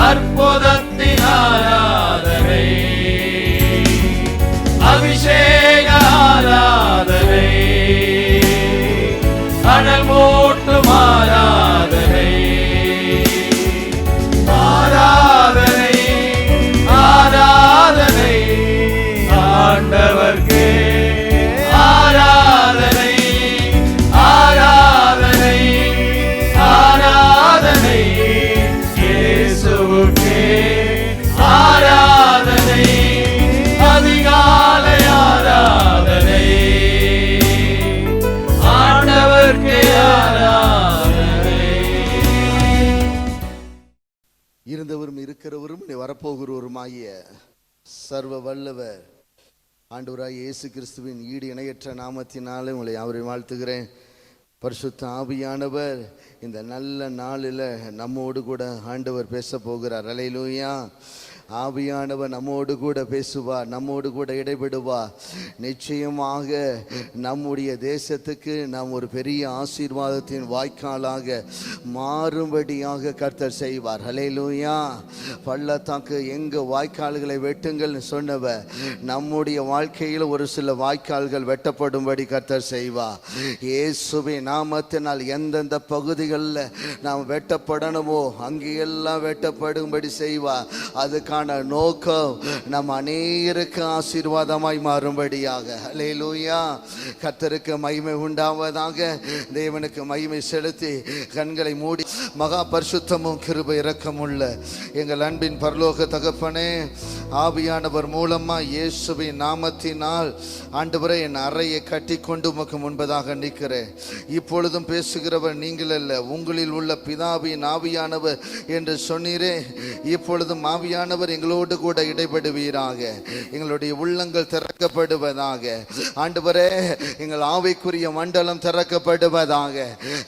அற்புதத்தின் ஆராதனை, அபிஷேக ஆராதனை, அனல் மூட்டும் ஆராதனை, ஆராதனை, ஆராதனை ஆண்டவர்க்கே, ஆராதனை, ஆராதனை, ஆராதனை இயேசுவுக்கே, ஆராதனை, அதிகாலை ஆராதனை, ஆண்டவர்க்கே ஆராதனை. இருந்தவரும் இருக்கிறவரும் வரப்போகிறவருமாகிய சர்வ வல்லவர் ஆண்டவராய் இயேசு கிறிஸ்துவின் ஈடு இணையற்ற நாமத்தினாலே உங்களை யாவரையும் வாழ்த்துகிறேன். பரிசுத்த ஆவியானவர் இந்த நல்ல நாளில் நம்மோடு கூட ஆண்டவர் பேச போகிறார். அல்லேலூயா. ஆவியானவர் நம்மோடு கூட பேசுவார், நம்மோடு கூட இடைபடுவார். நிச்சயமாக நம்முடைய தேசத்துக்கு நாம் ஒரு பெரிய ஆசீர்வாதத்தின் வாய்க்காலாக மாறும்படியாக கர்த்தர் செய்வார். அல்லேலூயா. பள்ளத்தாக்கு எங்க வாய்க்கால்களை வெட்டுங்கள் சொன்னவர் நம்முடைய வாழ்க்கையில் ஒரு சில வாய்க்கால்கள் வெட்டப்படும்படி கர்த்தர் செய்வார். இயேசுவின் நாமத்தினால் எந்தெந்த பகுதிகளில் நாம் வெட்டப்படணுமோ அங்கெல்லாம் வெட்டப்படும்படி செய்வார். அதுக்கான நோக்கம் நம் அநேகருக்கு ஆசீர்வாதமாய் மாறும்படியாக. அல்லேலூயா. கர்த்தருக்கு மகிமை உண்டாவதாக. தேவனுக்கு மகிமை செலுத்தி கண்களை மூடி மகா பரிசுத்தமும் கிருபை இரக்கமுள்ள எங்கள் அன்பின் பரலோக தகப்பனே, ஆவியானவர் மூலமா இயேசுவின் நாமத்தினால் ஆண்டவரே என் அறையை கட்டி கொண்டு உமக்கு முன்பதாக நிற்கிறேன். இப்பொழுதும் பேசுகிறவர் நீங்கள் அல்ல, உங்களில் உள்ள பிதாவின் ஆவியானவர் என்று சொன்னீரே. இப்பொழுதும் ஆவியானவர் எங்களோடு கூட இடைபடுவீராக. எங்களுடைய உள்ளங்கள் திறக்கப்படுவதாக. ஆண்டவரே, எங்கள் ஆவிக்குரிய மண்டலம் திறக்கப்படுவதாக.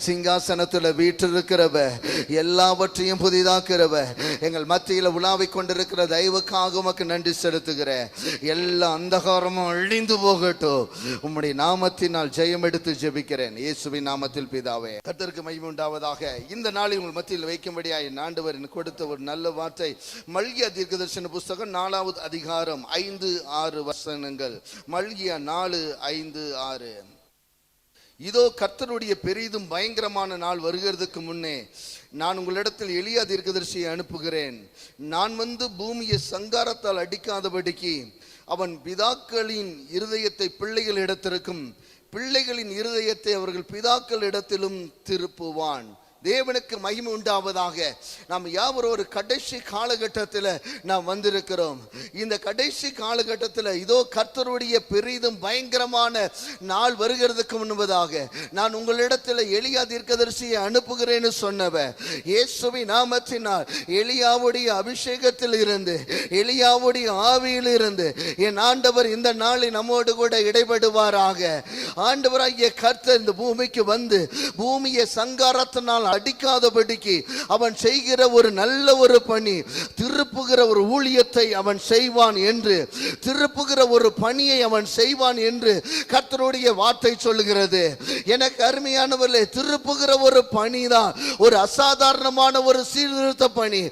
சிங்காசனத்தில் வீற்றிருக்கிறவர், எல்லாவற்றையும் புதிதாக்கிறவர், எங்கள் மத்தியில் உலாவிக் கொண்டிருக்கிற தெய்வக்காக உமக்கு நன்றி செலுத்துகிறேன். எல்லா அந்தகாரமும் அழிந்து போகட்டும். உம்முடைய நாமத்தினால் ஜெயம் எடுத்து ஜெபிக்கிறேன் இயேசுவின் நாமத்தில் பிதாவே. கர்த்தருக்கு மகிமை உண்டாவதாக. இந்த நாளில் உங்கள் மத்தியில் வைக்கும்படியாய் ஆண்டவர் கொடுத்த ஒரு நல்ல வார்த்தை மல்கியா தீர்க்கதரிசன புஸ்தகம் 4வது அதிகாரம் 5-6 வசனங்கள். மல்கியா 4:5-6. இதோ கர்த்தருடைய பெரிதும் பயங்கரமான நாள் வருகிறதுக்கு முன்னே நான் உங்களிடத்தில் எலியா தீர்க்கதரிசியை அனுப்புகிறேன். நான் வந்து பூமியை சங்காரத்தால் அடிக்காதபடிக்கு அவன் பிதாக்களின் இருதயத்தை பிள்ளைகளிடத்திற்கும் பிள்ளைகளின் இருதயத்தை அவர்கள் பிதாக்கள் இடத்திலும் திருப்புவான். தேவனுக்கு மகிமை உண்டாவதாக. நாம் யாவரும் ஒரு கடைசி காலகட்டத்தில் நாம் வந்திருக்கிறோம். இந்த கடைசி காலகட்டத்தில் இதோ கர்த்தருடைய பெரிதும் பயங்கரமான நாள் வருகிறதுக்கு முன்பதாக நான் உங்களிடத்தில் எலியா தீர்க்கதரிசியை அனுப்புகிறேன்னு சொன்னவன் இயேசுவின் நாமத்தினால் எலியாவுடைய அபிஷேகத்தில் இருந்து எலியாவுடைய ஆவியில் இருந்து என் ஆண்டவர் இந்த நாளை நம்மோடு கூட இடைபடுவாராக. ஆண்டவராகிய கர்த்தர் இந்த பூமிக்கு வந்து பூமியை சங்காரத்தினால் அடிக்காதபடிக்கு அவன் செய்கிற ஒரு நல்ல ஒரு பணி, திருப்புகிற ஒரு ஊழியத்தை அவன் செய்வான் என்று, திருப்புகிற ஒரு பணியை அவன் செய்வான் என்று கர்த்தருடைய வார்த்தை சொல்லுகிறது. எனக்கு அருமையானவர்களே, திருப்புகிற ஒரு பணிதான் ஒரு அசாதாரணமான ஒரு சீர்திருத்த பணி.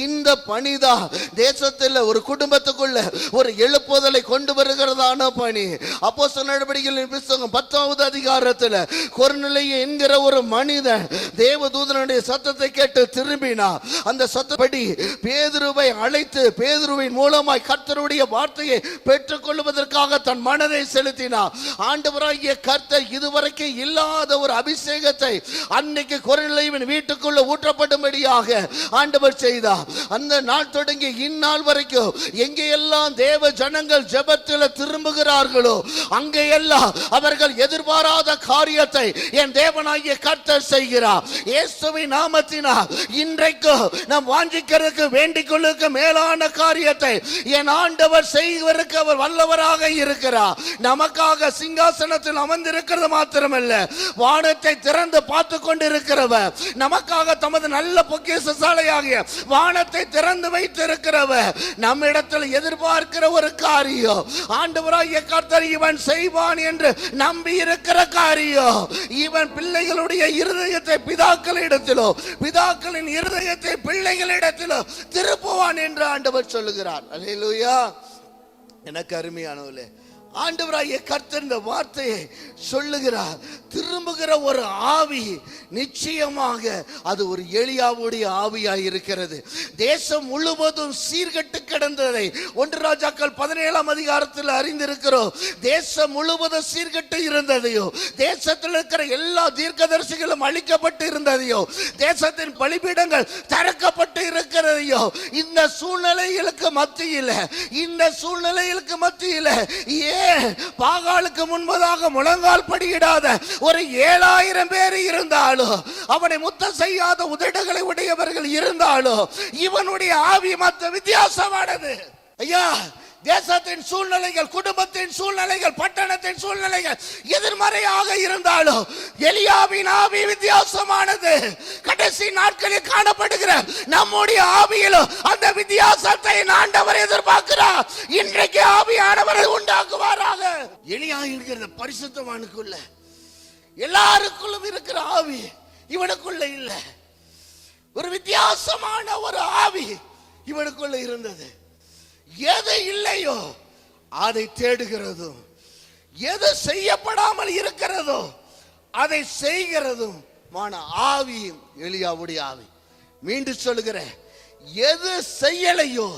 இந்த பணிதான் தேசத்தில் ஒரு குடும்பத்துக்குள்ள ஒரு எழுப்புதலை கொண்டு வருகிறதான பணி. அப்போஸ்தலர் நடவடிக்கைகளின் புத்தகம் 10வது அதிகாரத்தில் கொர்நேலியு என்கிற ஒரு மனிதன் தேவதூதனுடைய சத்தத்தை கேட்டு திரும்பினா. அந்த சத்தப்படி பேதுருவை அழைத்து பேதுருவின் மூலமாய் கர்த்தருடைய வார்த்தையை பெற்றுக் கொள்வதற்காக தன் மனதை செலுத்தினார். ஆண்டவராகிய கர்த்தர் இதுவரைக்கும் இல்லாத ஒரு அபிஷேகத்தை அன்னைக்கு கொர்நேலியுவின் வீட்டுக்குள்ள ஊற்றப்படும்படியாக ஆண்டவர் செய்தார். அந்த நாள் தொடங்கி இந்நாள் வரைக்கும் எங்கெல்லாம் தேவ ஜனங்கள் ஜெபத்தில் திரும்புகிறார்களோ அங்கெல்லாம் அவர்கள் எதிர்பாராத காரியத்தை என் தேவனாகிய கர்த்தர் செய்கிறார். இயேசுவின் நாமத்தினால் இன்றைக்கு நாம் வாஞ்சிக்கிறதுக்கு வேண்டிக் கொள்ளுக்கு மேலான காரியத்தை என் ஆண்டவர் செய்வதற்கு அவர் வல்லவராக இருக்கிறார். நமக்காக சிங்காசனத்தில் அமர்ந்திருக்கிறது மாத்திரமல்ல, வானத்தை திறந்து பார்த்து கொண்டிருக்கிறவர், நமக்காக தமது நல்ல பொக்கிஷசாலையாகிய வானத்தை திறந்து வைத்திருக்கிறவர், நம்மிடத்தில் எதிர்பார்க்கிற ஒரு காரியம் ஆண்டவராகிய கர்த்தர் இவன் செய்வான் என்று நம்பி இருக்கிற காரியம். இவன் பிள்ளைகளுடைய இருதயத்தை பிதாக்கள் பிதாக்களிடத்திலோ பிதாக்களின் இருதயத்தை பிள்ளைகளிடத்திலோ திருப்புவான் என்று ஆண்டவர் சொல்லுகிறார். அல்லேலூயா. எனக்கு அருமையானவர்களே, ஆண்டவராகிய கர்த்தர் இந்த வார்த்தையை சொல்லுகிறார். திரும்புகிற ஒரு ஆவி நிச்சயமாக அது ஒரு எலியாவுடைய ஆவியாய் இருக்கிறது. தேசம் முழுவதும் சீர்கெட்டு கிடந்ததை 1 ராஜாக்கள் 17ஆம் அதிகாரத்தில் அறிந்திருக்கிறோம். தேசம் முழுவதும் சீர்கெட்டு இருந்ததையோ, தேசத்தில் இருக்கிற எல்லா தீர்க்கதரிசிகளும் அழிக்கப்பட்டு இருந்ததையோ, தேசத்தின் பலிபீடங்கள் திறக்கப்பட்டு இருக்கிறதையோ, இந்த சூழ்நிலைகளுக்கு மத்தியில் பாகாலுக்கு முன்பதாக முழங்கால் படியிடாத ஒரு 7000 பேர் இருந்தாலும், அவனை முத்தம் செய்யாத உதடுகளை உடையவர்கள் இருந்தாலும், இவனுடைய ஆவி மற்ற வித்தியாசமானது. ஐயா, தேசத்தின் சூழ்நிலைகள், குடும்பத்தின் சூழ்நிலைகள், பட்டணத்தின் சூழ்நிலைகள் எதிர்மறையாக இருந்தாலும் எலியாவின் ஆவி வித்தியாசமானது. கடைசி நாட்களில் காணப்படுகிற நம்முடைய ஆவியிலும் அந்த வித்தியாசத்தை ஆண்டவர் எதிர்பார்க்கிறார். இன்றைக்கு ஆவியானவரை உண்டாக்குவாராக. எலியா என்கிற பரிசுத்தவானுக்குள்ள எல்லாருக்குள்ளும் இருக்கிற ஆவி இவனுக்குள்ள இல்ல. ஒரு வித்தியாசமான ஒரு ஆவி இவனுக்குள்ள இருந்தது. எது இல்லையோ அதை தேடுகிறதும், எது செய்யப்படாமல் இருக்கிறதோ அதை செய்கிறதும் ஆவி எலியாவுடைய ஆவி. மீண்டும் சொல்லுகிறேன், எது செய்யலையோ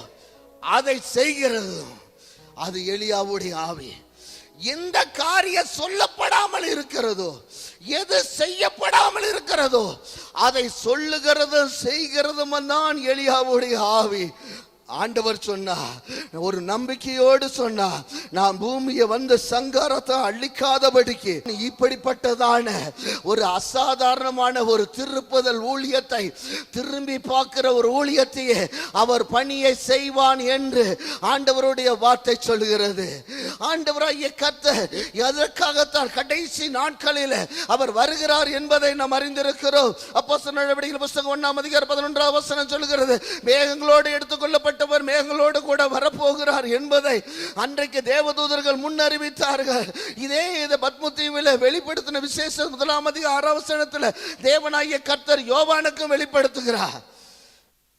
அதை செய்கிறதும் அது எலியாவுடைய ஆவி. எந்த காரியம் சொல்லப்படாமல் இருக்கிறதோ, எது செய்யப்படாமல் இருக்கிறதோ அதை சொல்லுகிறதும் செய்கிறதும் தான் எலியாவுடைய ஆவி. ஆண்டவர் சொன்னார், ஒரு நம்பிக்கையோடு சொன்னார், நான் பூமியை வந்து சங்காரத்தை அழிக்காதபடிக்கு இப்படிப்பட்டதான ஒரு அசாதாரணமான ஒரு திருப்புதல் ஊழியத்தை, திரும்பி பார்க்கிற ஒரு ஊழியத்தையே அவர் பணியை செய்வான் என்று ஆண்டவருடைய வார்த்தை சொல்லுகிறது. ஆண்டவராகிய கர்த்தர் எதற்காகத்தான் கடைசி நாட்களில் அவர் வருகிறார் என்பதை நாம் அறிந்திருக்கிறோம். அப்போஸ்தலர் நடவடிக்கைகள் புத்தகம் 1ஆம் அதிகாரம் 11ஆம் வசனம் சொல்லுகிறது, மேகங்களோடு எடுத்துக்கொள்ளப்பட்ட மேகங்களோடு கூட வரப்போகிறார் என்பதை அன்றைக்கு தேவதூதர்கள் முன்னறிவித்தார்கள். இதே பத்மதீவில் வெளிப்படுத்தின விசேஷம் 1ஆம் அதிகாரம் 6ஆம் வசனத்தில் தேவனாகிய கர்த்தர் யோவானுக்கும் வெளிப்படுத்துகிறார்.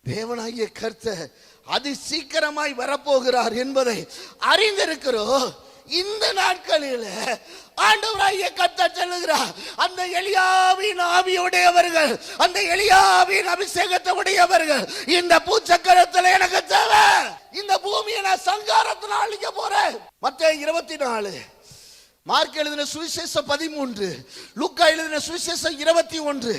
தேவனாகிய கர்த்தர் அதி சீக்கிரமாய் வரப்போகிறார் என்பதை அறிந்திருக்கிறோம். இந்த நாட்களில் ஆண்டவராகிய கர்த்தர் சொல்லுகிறார், அந்த எலியாவின் ஆவியுடையவர்கள், அந்த எலியாவின் அபிஷேகத்தை உடையவர்கள் இந்த பூச்சக்கரத்தில் எனக்கு தேவை. இந்த பூமியை நான் சங்காரத்தினால் அழிக்க போறேன். மத்தேயு 24, மார்க் எழுதின சுவிசேஷம் 13, லூக்கா எழுதின சுவிசேஷம் 21,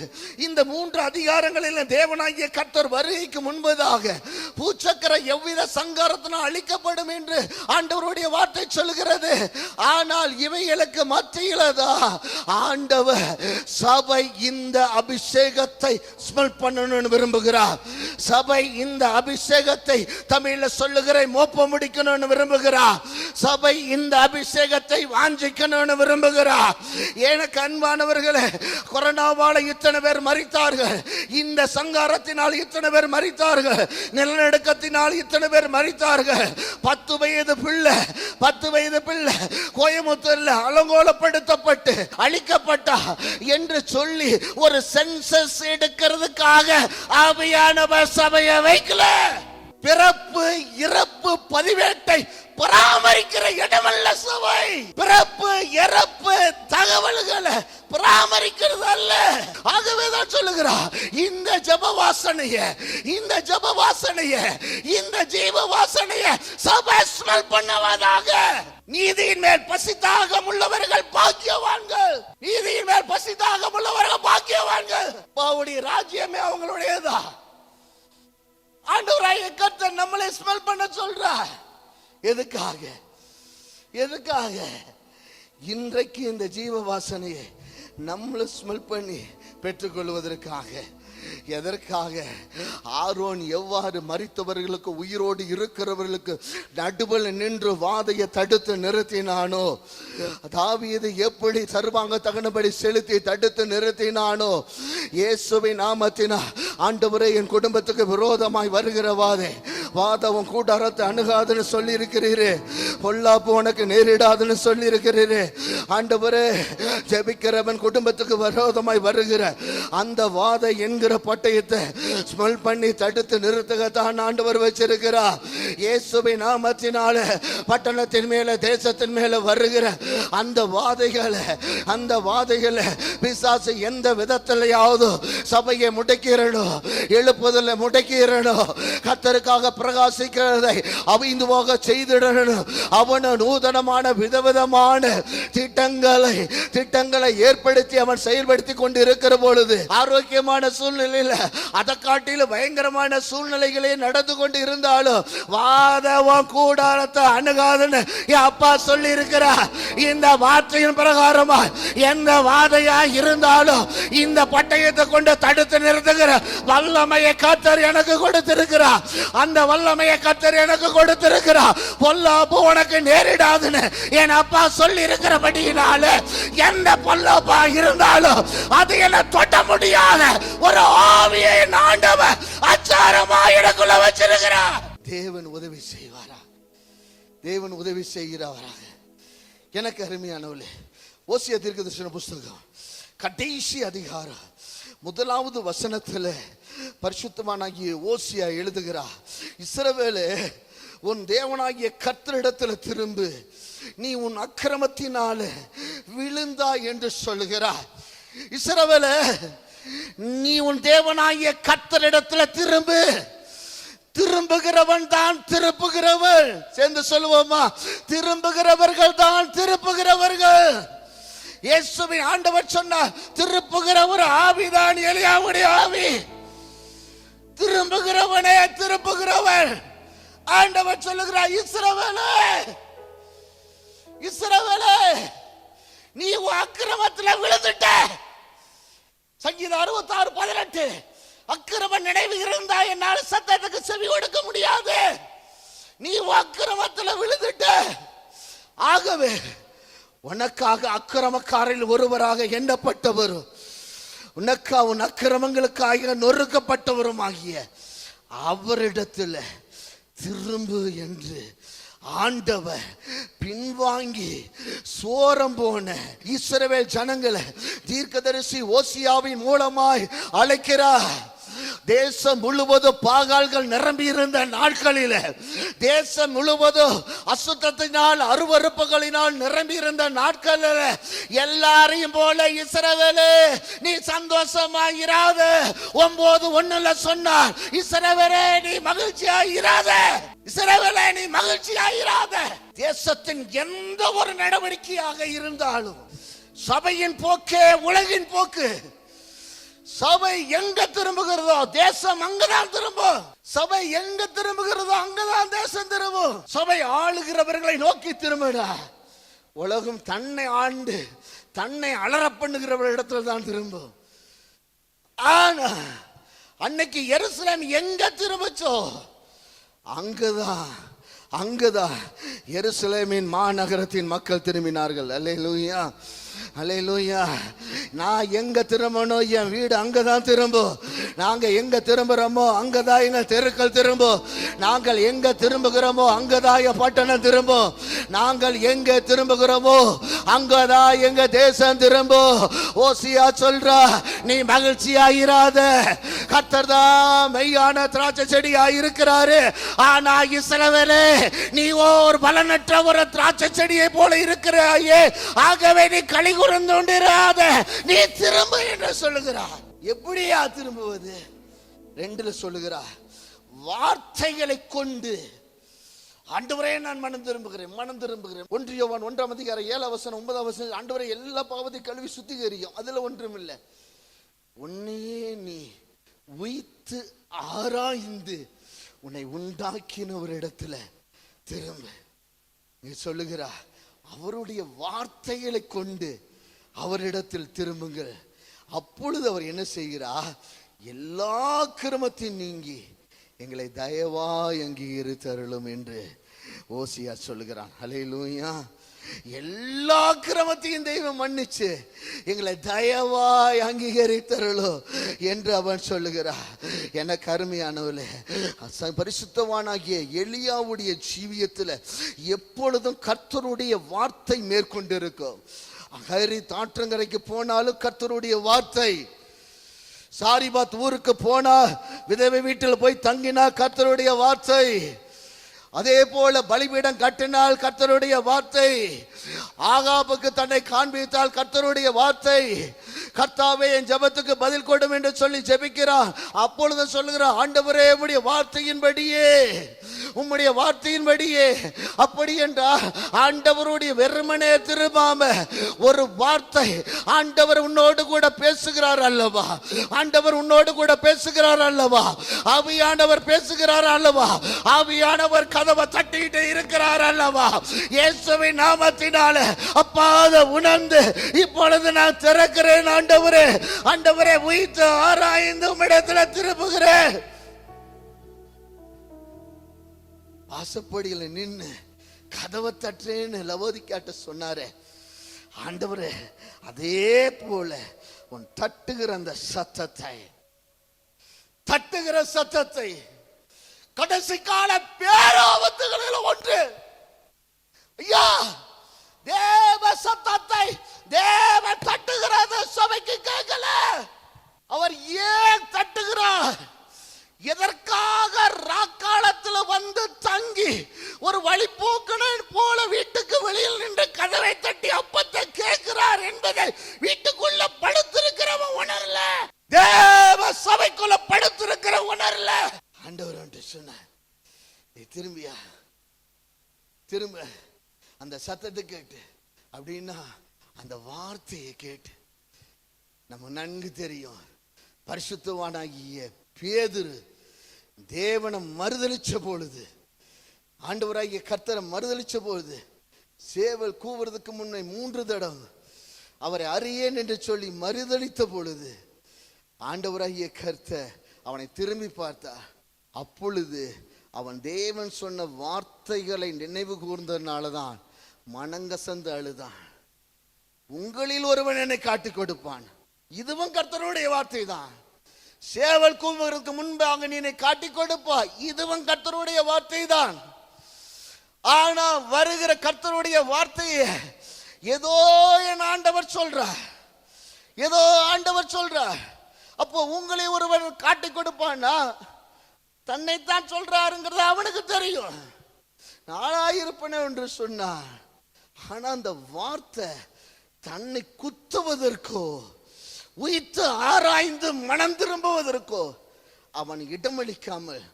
இந்த 3 அதிகாரங்களில் தேவனாகிய கர்த்தர் வருகைக்கு முன்பதாக பூச்சக்கர எவ்வித சங்காரத்தினால் அழிக்கப்படும் என்று ஆண்டவருடைய வார்த்தை சொல்லுகிறது. ஆனால் இவைகளுக்கு மத்தியில்தான் ஆண்டவர் சபை இந்த அபிஷேகத்தை ஸ்மெல் பண்ணணும்னு விரும்புகிறார். சபை இந்த அபிஷேகத்தை தமிழ்ல சொல்லுகிற மோப்ப முடிக்கணும்னு விரும்புகிறார். சபை இந்த அபிஷேகத்தை வாஞ்சிக்கணும்னு விரும்புகிறார். எனக்கு அன்பானவர்களே, கொரோனாவால இத்தனை பேர் மரித்தார்கள், இந்த சங்காரத்தினால் இத்தனை பேர் மரித்தார்கள், நிலநடுக்கத்தினால் இத்தனை பேர் மரித்தார்கள். 10 வயது பிள்ளை கோயம்புத்தூர்ல அலங்கோலப்படுத்தப்பட்டு அழிக்கப்பட்டா என்று சொல்லி ஒரு சென்சஸ் எடுக்கிறதுக்காக ஆவியானவர் சபையை வைக்கல. பிறப்பு இறப்பு பதிவேட்டை பராமரிக்கிற இடமல்ல சபை. பிறப்பு இறப்பு தகவல்களை பராமரிக்கிறது அல்ல. ஆகவேதான் சொல்லுகிறார், இந்த ஜெப வாசனைய இந்த ஜீவ வாசனைய சபை ஸ்மெல் பண்ணவதாக. நீதியின் மேல் பசிதாக உள்ளவர்கள் பாக்கியவான்கள். நீதியின் மேல் பசிதாக உள்ளவர்கள் பாக்கியவான்கள். பாவுடைய ராஜ்யமே அவங்களுடையதா. ஆண்டவராகிய கர்த்தர் நம்மளை ஸ்மெல் பண்ண சொல்றார். எதுக்காக? இன்றைக்கு இந்த ஜீவ வாசனையை நம்மள ஸ்மெல் பண்ணி பெற்றுக்கொள்வதற்காக. எதற்காக? ஆரோன் எவ்வாறு மரித்தவர்களுக்கு உயிரோடு இருக்கிறவர்களுக்கு நடுவில் நின்று வாதையை தடுத்து நிறுத்தினானோ, தாவீது எப்படி சர்வாங்க தகனபடி செலுத்தி தடுத்து நிறுத்தினானோ, இயேசுவின் நாமத்தினால் ஆண்டவரே என் குடும்பத்துக்கு விரோதமாய் வருகிற வாதம் கூடாரத்தை அணுகாதுன்னு சொல்லி இருக்கிறீரே, பொல்லாப்பு உனக்கு நேரிடாதுன்னு சொல்லி இருக்கிறீரே, ஆண்டவரே, ஜெபிக்கிறவன் குடும்பத்துக்கு விரோதமாய் வருகிற அந்த வாதை என்கிற பட்டயத்தை ஸ்மெல் பண்ணி தடுத்து நிறுத்துகத்தான் ஆண்டவர் வச்சிருக்கிறார். இயேசுவின் நாமத்தினால பட்டணத்தின் மேல, தேசத்தின் மேல வருகிற அந்த வாதைகளை பிசாசு எந்த விதத்திலேயாவது சபையை முடக்கிறனோ, எழுப்புதலை முடக்கிறனோ, கர்த்தருக்காக பிரகாசிக்கிறதை அவிந்து போக செய்திடணும். அவன் நூதனமான விதவிதமான திட்டங்களை ஏற்படுத்தி அவன் செயல்படுத்தி கொண்டு இருக்கிற பொழுது, ஆரோக்கியமான சூழ்நிலையில அதை காட்டிலும் பயங்கரமான சூழ்நிலைகளே நடந்து கொண்டு இருந்தாலும் வாதவம் கூடாரத்தை அணுகாதுன்னு என் அப்பா சொல்லி இருக்கிறார். இந்த வார்த்தையின் பிரகாரமா எந்த வாதையா இருந்தாலும் இந்த பட்டயத்தை கொண்டு தடுத்து நிறுத்துகிற வல்லமையை கர்த்தர் எனக்கு கொடுத்திருக்கிறார். அந்த வல்லமையை கர்த்தர் எனக்கு கொடுத்திருக்கிறார். பொல்லாப்பு உனக்கு நேரிடாதுன்னு என் அப்பா சொல்லி இருக்கிறபடியினால எந்த பொல்லாப்பா இருந்தாலும் அது என்ன தொட்ட முடியாத ஒரு ஆவியை ஆண்டவர் அச்சாரமா எனக்குள்ள வச்சிருக்கிறார். தேவன் உதவி செய்வாரா? தேவன் உதவி செய்கிறவராக. எனக்கு அருமையானவர்களே, ஓசியா தீர்க்கதரிசன புஸ்தகம் கடைசி அதிகாரம் 1வது வசனத்துல பரிசுத்தமானாகிய ஓசியா எழுதுகிறார், இஸ்ரவேலே, உன் தேவனாகிய கர்த்தரிடத்துல திரும்பு, நீ உன் அக்கிரமத்தினால விழுந்தாய் என்று சொல்லுகிறார். இஸ்ரவேலே, நீ உன் தேவனாகிய கர்த்தரிடத்துல திரும்பு. திரும்புகிறவன் தான் திருப்புகிறவன். சேர்ந்து சொல்லுவோமா? திரும்புகிறவர்கள் தான் திருப்புகிறவர்கள். இயேசுவின் ஆண்டவர் சொன்னார், திருப்புகிற ஒரு ஆவிதான் எலியாவுடைய ஆவி. திரும்புகிறவனே திருப்புகிறவன். ஆண்டவர் சொல்லுகிறார், இஸ்ரவேலே, நீ அக்கிரமத்தில் விழுந்துட்ட. சங்கீதம் 66:18. அக்கிரம நினைவு இருந்தா என்னால் சத்தத்துக்கு செவி கொடுக்க முடியாது. நீ அக்கிரமத்தில் விழுந்துட்ட. ஆகவே உனக்காக அக்கிரமக்காரில் ஒருவராக எண்ணப்பட்டவர், உனக்கா உன் அக்கிரமங்களுக்காக நொறுக்கப்பட்டவரும் ஆகிய அவரிடத்தில் திரும்பு என்று ஆண்டவர் பின்வாங்கி சோரம் போன இஸ்ரவேல் ஜனங்களை தீர்க்கதரிசி ஓசியாவின் மூலமாய் அழைக்கிறார். தேசம் முழுவதும் பாகால்கள் நிரம்பி இருந்த நாட்களில், தேசம் முழுவதும் அசுத்தத்தினால் அருவருப்புகளினால் நிரம்பி இருந்த நாட்களில் எல்லாரையும் போல இஸ்ரவேலே, நீ சந்தோஷமாயிராத. 9:1 சொன்னார், இஸ்ரவேலே நீ மகிழ்ச்சியாயிராத. இஸ்ரவேலே நீ மகிழ்ச்சியாயிராத. தேசத்தின் எந்த ஒரு நடவடிக்கையாக இருந்தாலும் சபையின் போக்கே உலகின் போக்கு. சபை எங்க திரும்புகிறதோ தேசம் அங்கதான் திரும்பும். சபை எங்க திரும்புகிறதோ அங்கதான் தேசம் திரும்பும். சபை ஆளுகிறவர்களை நோக்கி திரும்பிடா. உலகம் தன்னை ஆண்டு தன்னை அலற பண்ணுகிறவர்கள் இடத்துல தான் திரும்பும். ஆனா அன்னைக்கு எருசலேம் எங்க திரும்பிச்சோ அங்கதான் எருசலேமின் மாநகரத்தின் மக்கள் திரும்பினார்கள். அல்லேலூயா, அல்லேலூயா. நான் எங்க திரும்பணும், என் வீடு அங்கதான் திரும்பும். நாங்க எங்க திரும்புறோமோ அங்கதான் எங்க தெருக்கள் திரும்பும். நாங்கள் எங்க திரும்புகிறோமோ அங்கதான் என் பட்டணம் திரும்பும். நாங்கள் எங்க திரும்புகிறோமோ அங்கதான் எங்க தேசம் திரும்பும். ஓசியா சொல்றா, நீ மகிழ்ச்சியாயிராத. கர்த்தர் தான் மெய்யான திராட்சை செடியா இருக்கிறாரு. ஆனா இஸ்ரவேலே, நீ ஒரு பலனற்ற ஒரு திராட்சை செடியை போல இருக்கிறாயே. ஆகவே நீ களி கூர்ந்துராத, நீ திரும்ப என்று சொல்லுகிறார். எப்படியா திரும்புவது? 2 சொல்லுகிறார், வார்த்தைகளை கொண்டு. ஆண்டவரே நான் மனம் திரும்புகிறேன். 1 யோவான் 1 அதிகாரம் 7 9 ஆண்டவரே எல்லா பாவத்தையும் கழுவி சுத்திகரியும். அதுல ஒன்றும் இல்லை. உன்னையே நீ உய்த்து ஆராய்ந்து உன்னை உண்டாக்கின ஒரு இடத்துல திரும்ப. நீ சொல்லுகிறா, அவருடைய வார்த்தைகளை கொண்டு அவரிடத்தில் திரும்புங்கள். அப்பொழுது அவர் என்ன செய்கிறார்? எல்லா கிரமத்தையும் நீங்கி எங்களை தயவாய் அங்கீகரித்தருளும் என்று ஓசியா சொல்லுகிறான். அல்லேலூயா. எல்லா கிரமத்தையும் தெய்வம் மன்னிச்சு எங்களை தயவாய் அங்கீகரித்தருளோ என்று அவன் சொல்லுகிறார். எனக்கு அருமையானவர்களே, பரிசுத்தவானாகிய எலியாவுடைய ஜீவியத்தில் எப்பொழுதும் கர்த்தருடைய வார்த்தை மேற்கொண்டிருக்கும். ஹைரீத் ஆற்றங்கரைக்கு போனாலும் கர்த்தருடைய வார்த்தை. சாரிபாத் ஊருக்கு போனா, விதவை வீட்டில் போய் தங்கினா கர்த்தருடைய வார்த்தை. அதே போல பலிபீடம் கட்டினால் கர்த்தருடைய வார்த்தை. ஆகாபுக்கு தன்னை காண்பித்தால் கர்த்தருடைய வார்த்தை. கர்த்தாவே என் ஜெபத்துக்கு பதில் கொடும் என்று சொல்லி ஜெபிக்கிறான். அப்பொழுது சொல்லுகிறான், ஆண்டவரே உம்முடைய வார்த்தையின்படியே, உம்முடைய வார்த்தையின்படியே. அப்படி என்றால் ஆண்டவருடைய வெறுமனே திரும்பாம ஒரு வார்த்தை, ஆண்டவர் உன்னோடு கூட பேசுகிறார் அல்லவா, ஆண்டவர் உன்னோடு கூட பேசுகிறார் அல்லவா, ஆவியானவர் பேசுகிறார் அல்லவா, ஆவியானவர் கதவை தட்டிட்டு இருக்கிறார் அல்லவா. இயேசுவின் நாமத்தினால அப்பா அதை உணர்ந்து இப்பொழுது நான் திறக்கிறேன். ஆண்டவரே, ஆண்டவரே உயிர்த்து ஆராய்ந்து உம்மிடத்துல திரும்புகிறேன். வாசப்படியில் நின்று கதவை தட்டுறேன்னு லவோதிக்காட்ட சொன்னாரே, ஆண்டவரே அதே போல உன் தட்டுகிற அந்த சத்தத்தை, தட்டுகிற சத்தத்தை, கடைசி கால பேராபத்துகளில் ஒன்று, ஐயா தேவ சத்தத்தை தேவன் தட்டுகிறது சபைக்கு கேட்கல. அவர் ஏன் தட்டுகிறார்? எதற்காக ராக்காலத்தில் வந்து தங்கி ஒரு வழிபோக்கனை போல வீட்டுக்கு வெளியில் நின்று கதவை தட்டி அப்பத்தை கேட்கிறார் என்பதை வீட்டுக்குள்ள படுத்திருக்கிறவன் உணரல, தேவ சபைக்குள்ள படுத்திருக்கிற உணரல. ஆண்டவர் என்று சொன்னார், நீ திரும்பியா, திரும்ப அந்த சத்தத்தை கேட்டு. அப்படின்னா அந்த வார்த்தையை கேட்டு நம்ம நன்கு தெரியும், பரிசுத்தவானாகிய பேதுரு தேவனை மறுதலிச்ச பொழுது, ஆண்டவராகிய கர்த்தரை மறுதலிச்ச பொழுது, சேவல் கூவுறதுக்கு முன்னே 3 தடவை அவரை அறியேன் என்று சொல்லி மறுதலித்த பொழுது, ஆண்டவராகிய கர்த்தர் அவனை திரும்பி பார்த்தார். அப்பொழுது அவன் தேவன் சொன்ன வார்த்தைகளை நினைவு கூர்ந்ததுனாலதான் மனங்கசந்து அழுதான். உங்களில் ஒருவன் என்னை காட்டிக் கொடுப்பான். இதுவும் கர்த்தருடைய வார்த்தை தான். சேவல் கூவுவதற்கு முன்பாக நீ என்னை காட்டிக் கொடுப்பா, இதுவும் கர்த்தருடைய வார்த்தை தான். ஆனா வருகிற கர்த்தருடைய வார்த்தையை ஏதோ என் ஆண்டவர் சொல்றார், ஏதோ ஆண்டவர் சொல்றார். அப்போ உங்களை ஒருவன் காட்டிக் கொடுப்பான்னா தன்னைத்தான் சொல்றாருங்கிறது அவனுக்கு தெரியும். நானாயிருப்பேன் என்று சொன்னார். ஆனா அந்த வார்த்தை தன்னை குத்துவதற்கோ உயிர்த்து ஆராய்ந்து மனம் திரும்புவதற்கோ அவன் இடமளிக்காமல்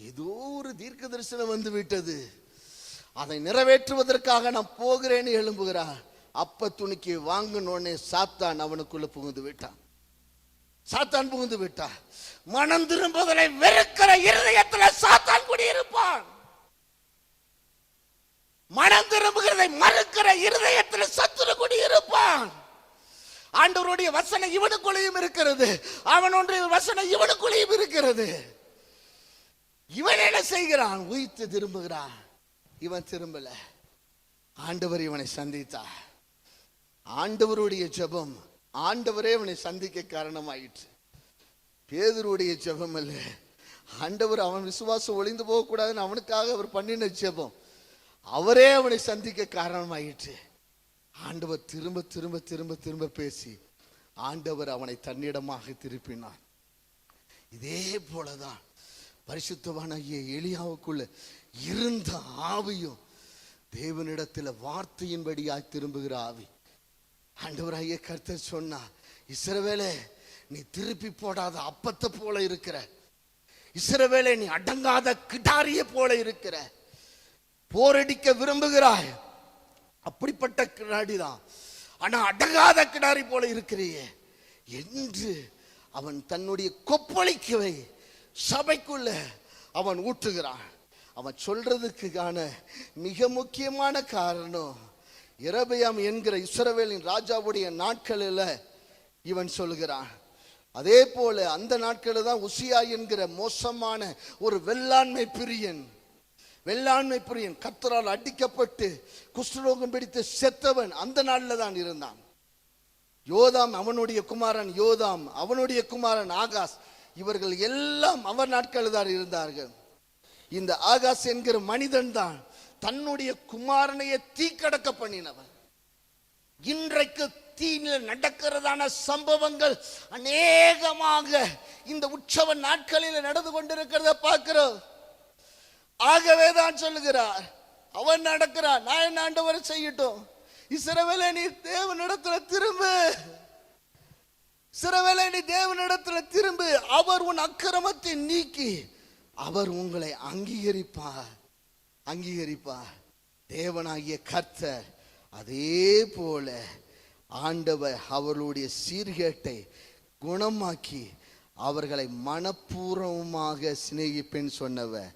ஏதோ ஒரு தீர்க்க தரிசனம் வந்து விட்டது, அதை நிறைவேற்றுவதற்காக நான் போகிறேன்னு எழும்புகிறான். அப்ப துணிக்கி வாங்கினோடனே சாத்தான் அவனுக்குள்ள புகுந்து விட்டான். சாத்தான் புகுந்து விட்டான். மனம் திரும்புவதை வெறுக்கிற இருதயத்தில் சாத்தான் குடியிருப்பான். மனம் திரும்புகிறதை மறுக்கிற இருதயத்தில் சத்துரு குடியிருப்பான். ஆண்டவருடைய வசனம் இவனுக்குள்ளேயும் இருக்கிறது, அவனுடைய வசனம் இவனுக்குள்ளேயும் இருக்கிறது. இவன் என்ன செய்கிறான்? உயிர்த்து திரும்புகிறான். இவன் திரும்பல. ஆண்டவர் இவனை சந்தித்தார். ஆண்டவருடைய ஜெபம் ஆண்டவரே இவனை சந்திக்க காரணமாயிற்று. பேதுருடைய ஜெபம் அல்ல, ஆண்டவர் அவன் விசுவாசம் ஒளிந்து போக கூடாதுன்னு அவனுக்காக அவர் பண்ணின ஜெபம் அவரே அவனை சந்திக்க காரணமாயிற்று. ஆண்டவர் திரும்ப திரும்ப திரும்ப திரும்ப பேசி ஆண்டவர் அவனை தன்னிடமாக திருப்பினார். இதே போலதான் பரிசுத்தவானாகிய எலியாவுக்குள்ள இருந்த ஆவியும் தேவனிடத்தில் வார்த்தையின்படியாய் திரும்புகிற ஆவி. ஆண்டவராகிய கர்த்தர் சொன்னா, இஸ்ரவேலே நீ திருப்பி போடாத அப்பத்தை போல இருக்கிற, இஸ்ரவேலே நீ அடங்காத கிடாரிய போல இருக்கிற, போரடிக்க விரும்புகிறாய், அப்படிப்பட்ட கிடாரிதான், ஆனா அடங்காத கிடாரி போல இருக்கிறியே என்று அவன் தன்னுடைய கொப்பளிக்கவை சபைக்குள்ள அவன் ஊற்றுகிறான். அவன் சொல்றதுக்கான மிக முக்கியமான காரணம் யெரொபெயாம் என்கிற இஸ்ரவேலின் ராஜாவுடைய நாட்களில் இவன் சொல்கிறான். அதே போல அந்த நாட்களில் தான் உசியா என்கிற மோசமான ஒரு வெள்ளாண்மை பிரியன் கர்த்தரால் அடிக்கப்பட்டு குஷ்டரோகம் பிடித்து செத்தவன் அந்த நாளில் தான் இருந்தான். யோதாம் அவனுடைய குமாரன் யோதாம், அவனுடைய குமாரன் ஆகாஸ், இவர்கள் எல்லாம் அவர் நாட்களில் தான் இருந்தார்கள். இந்த ஆகாஸ் என்கிற மனிதன் தான் தன்னுடைய குமாரனையே தீக்கடக்க பண்ணினவன். இன்றைக்கு தீனில் நடக்கிறதான சம்பவங்கள் அநேகமாக இந்த உற்சவ நாட்களில் நடந்து கொண்டிருக்கிறத பார்க்கிறோம். ஆகவே தான் சொல்லுகிறார், அவன் நடக்கிறான், நான் என்ன ஆண்டவர் செய்யட்டும். இஸ்ரவேலே நீ தேவனிடத்துல திரும்பு, இஸ்ரவேலே நீ தேவனிடத்துல திரும்பு. அவர் உன் அக்கிரமத்தை நீக்கி அவர் உங்களை அங்கீகரிப்பார். தேவனாகிய கர்த்தர் அதே போல ஆண்டவர் அவர்களுடைய சீர்கேட்டை குணமாக்கி அவர்களை மனப்பூர்வமாக சிநேகிப்பேன் சொன்னவர்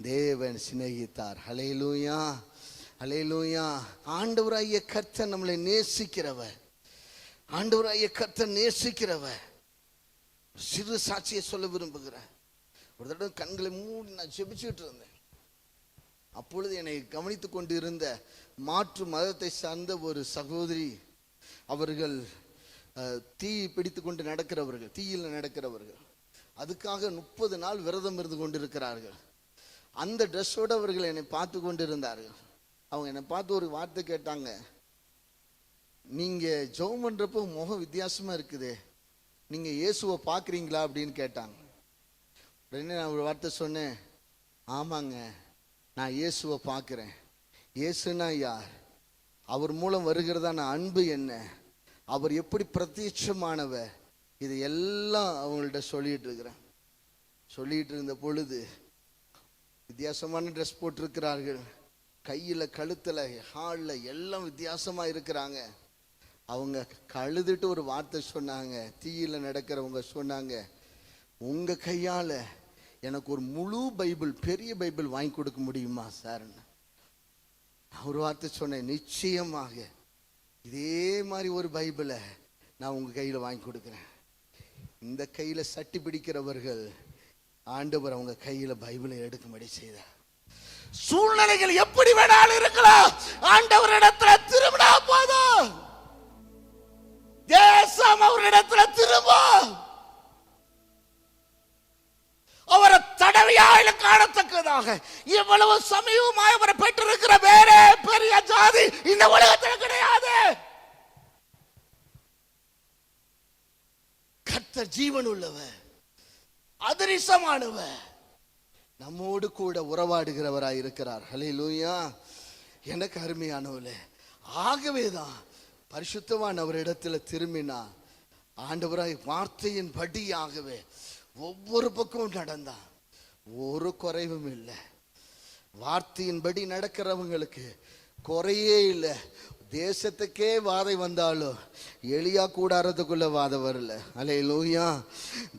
தேவன் சிநேகித்தார். ஹல்லேலூயா, ஹல்லேலூயா. ஆண்டவராகிய கர்த்தர் நம்மளை நேசிக்கிறவர், ஆண்டவராகிய கர்த்தர் நேசிக்கிறவர். சிறு சாட்சியை சொல்ல விரும்புகிறேன். ஒரு தடவை கண்களை மூடி நான் ஜெபிச்சுட்டு இருந்தேன். அப்பொழுது என்னை கவனித்துக் கொண்டு இருந்த மாற்று மதத்தை சார்ந்த ஒரு சகோதரி, அவர்கள் தீ பிடித்து கொண்டு நடக்கிறவர்கள், தீயில் நடக்கிறவர்கள், அதுக்காக 30 நாள் விரதம் இருந்து கொண்டிருக்கிறார்கள். அந்த ட்ரெஸ்ஸோடு அவர்கள் என்னை பார்த்து கொண்டு இருந்தார்கள். அவங்க என்னை பார்த்து ஒரு வார்த்தை கேட்டாங்க, நீங்கள் ஜெபம் பண்ணுறப்போ முகம் வித்தியாசமாக இருக்குது, நீங்கள் இயேசுவை பார்க்குறீங்களா அப்படின்னு கேட்டாங்க. உடனே நான் ஒரு வார்த்தை சொன்னேன், ஆமாங்க நான் இயேசுவை பார்க்குறேன். இயேசுனா யார், அவர் மூலம் வருகிறதான அன்பு என்ன, அவர் எப்படி பிரத்யட்சமானவர், இது எல்லாம் அவங்கள்ட்ட சொல்லிட்டு இருந்த பொழுது வித்தியாசமான ட்ரெஸ் போட்டிருக்கிறார்கள், கையில் கழுத்தில் ஹாலில் எல்லாம் வித்தியாசமாக இருக்கிறாங்க. அவங்க கழுதுட்டு ஒரு வார்த்தை சொன்னாங்க, தீயில் நடக்கிறவங்க சொன்னாங்க, உங்கள் கையால் எனக்கு ஒரு முழு பைபிள், பெரிய பைபிள் வாங்கி கொடுக்க முடியுமா சார்ன்னு. ஒரு வார்த்தை சொன்னேன், நிச்சயமாக இதே மாதிரி ஒரு பைபிளை நான் உங்கள் கையில் வாங்கி கொடுக்குறேன். இந்த கையில் சட்டி பிடிக்கிறவர்கள் ஆண்டவர் அவங்க கையில் பைபிளை எடுக்கும்படி செய்தார். சூழ்நிலைகள் எப்படி வேணாலும் இருக்கலாம், ஆண்டவர் இடத்துல திரும்பினா போதும், தேசம் அவரிடத்துல திரும்பும். அவரை தடவையாக காணத்தக்கதாக இவ்வளவு சமீபமாய் அவரை பெற்றிருக்கிற வேற பெரிய ஜாதி இந்த உலகத்தில் கிடையாது. கர்த்தர் ஜீவன் உள்ளவர், அதிரிசமானவர், நம்மோடு கூட உறவாடுகிறவராய் இருக்கிறார். ஹல்லேலூயா. எனக்கு அருமையானவர்களே, ஆகவேதான் பரிசுத்தவான் அவரிடத்துல திரும்பினா ஆண்டவராய் வார்த்தையின் படியாகவே ஒவ்வொரு பக்கமும் நடந்தான், ஒரு குறைவும் இல்லை. வார்த்தையின்படி நடக்கிறவங்களுக்கு குறையே இல்லை. தேசத்துக்கே வாதை வந்தாலும் எலியா கூடாரத்துக்குள்ள வாதம் வரல. அல்லேலூயா.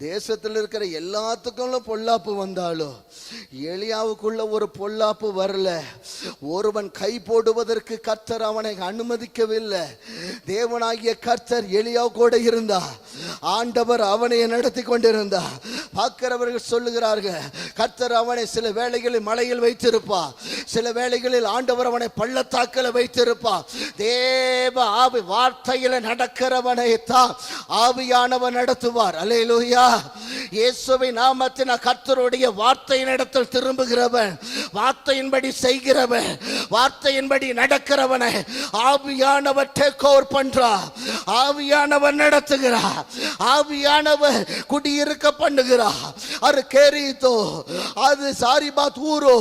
தேசத்தில் இருக்கிற எல்லாத்துக்குள்ள பொல்லாப்பு வந்தாலும் எலியாவுக்குள்ள ஒரு பொல்லாப்பு வரல. ஒருவன் கை போடுவதற்கு கர்த்தர் அவனை அனுமதிக்கவில்லை. தேவனாகிய கர்த்தர் எலியா கூட இருந்தா, ஆண்டவர் அவனை நடத்தி கொண்டிருந்தா. பார்க்கிறவர்கள் சொல்லுகிறார்கள், கர்த்தர் அவனை சில வேளைகளில் மலையில் வைத்திருப்பா, சில வேளைகளில் ஆண்டவர் அவனை பள்ளத்தாக்கில் வைத்திருப்பா. தேவ ஆவி வார்த்தையில நடக்கிறவனை தான் ஆவியானவர் நடத்துவார். அல்லேலூயா. இயேசுவின் நாமத்தின் கர்த்தருடைய வார்த்தையின் இடத்தில் திரும்புகிறவன், வார்த்தையின்படி செய்கிறவன், வார்த்தையின்படி நடக்கிறவனை ஆவியானவர் டேக் ஓவர் பண்றார். ஆவியானவர் நடத்துகிறார், ஆவியானவர் குடியிருக்க பண்ணுகிறார். அது கேரித்தோ, அது சாரிபாத் ஊரோ,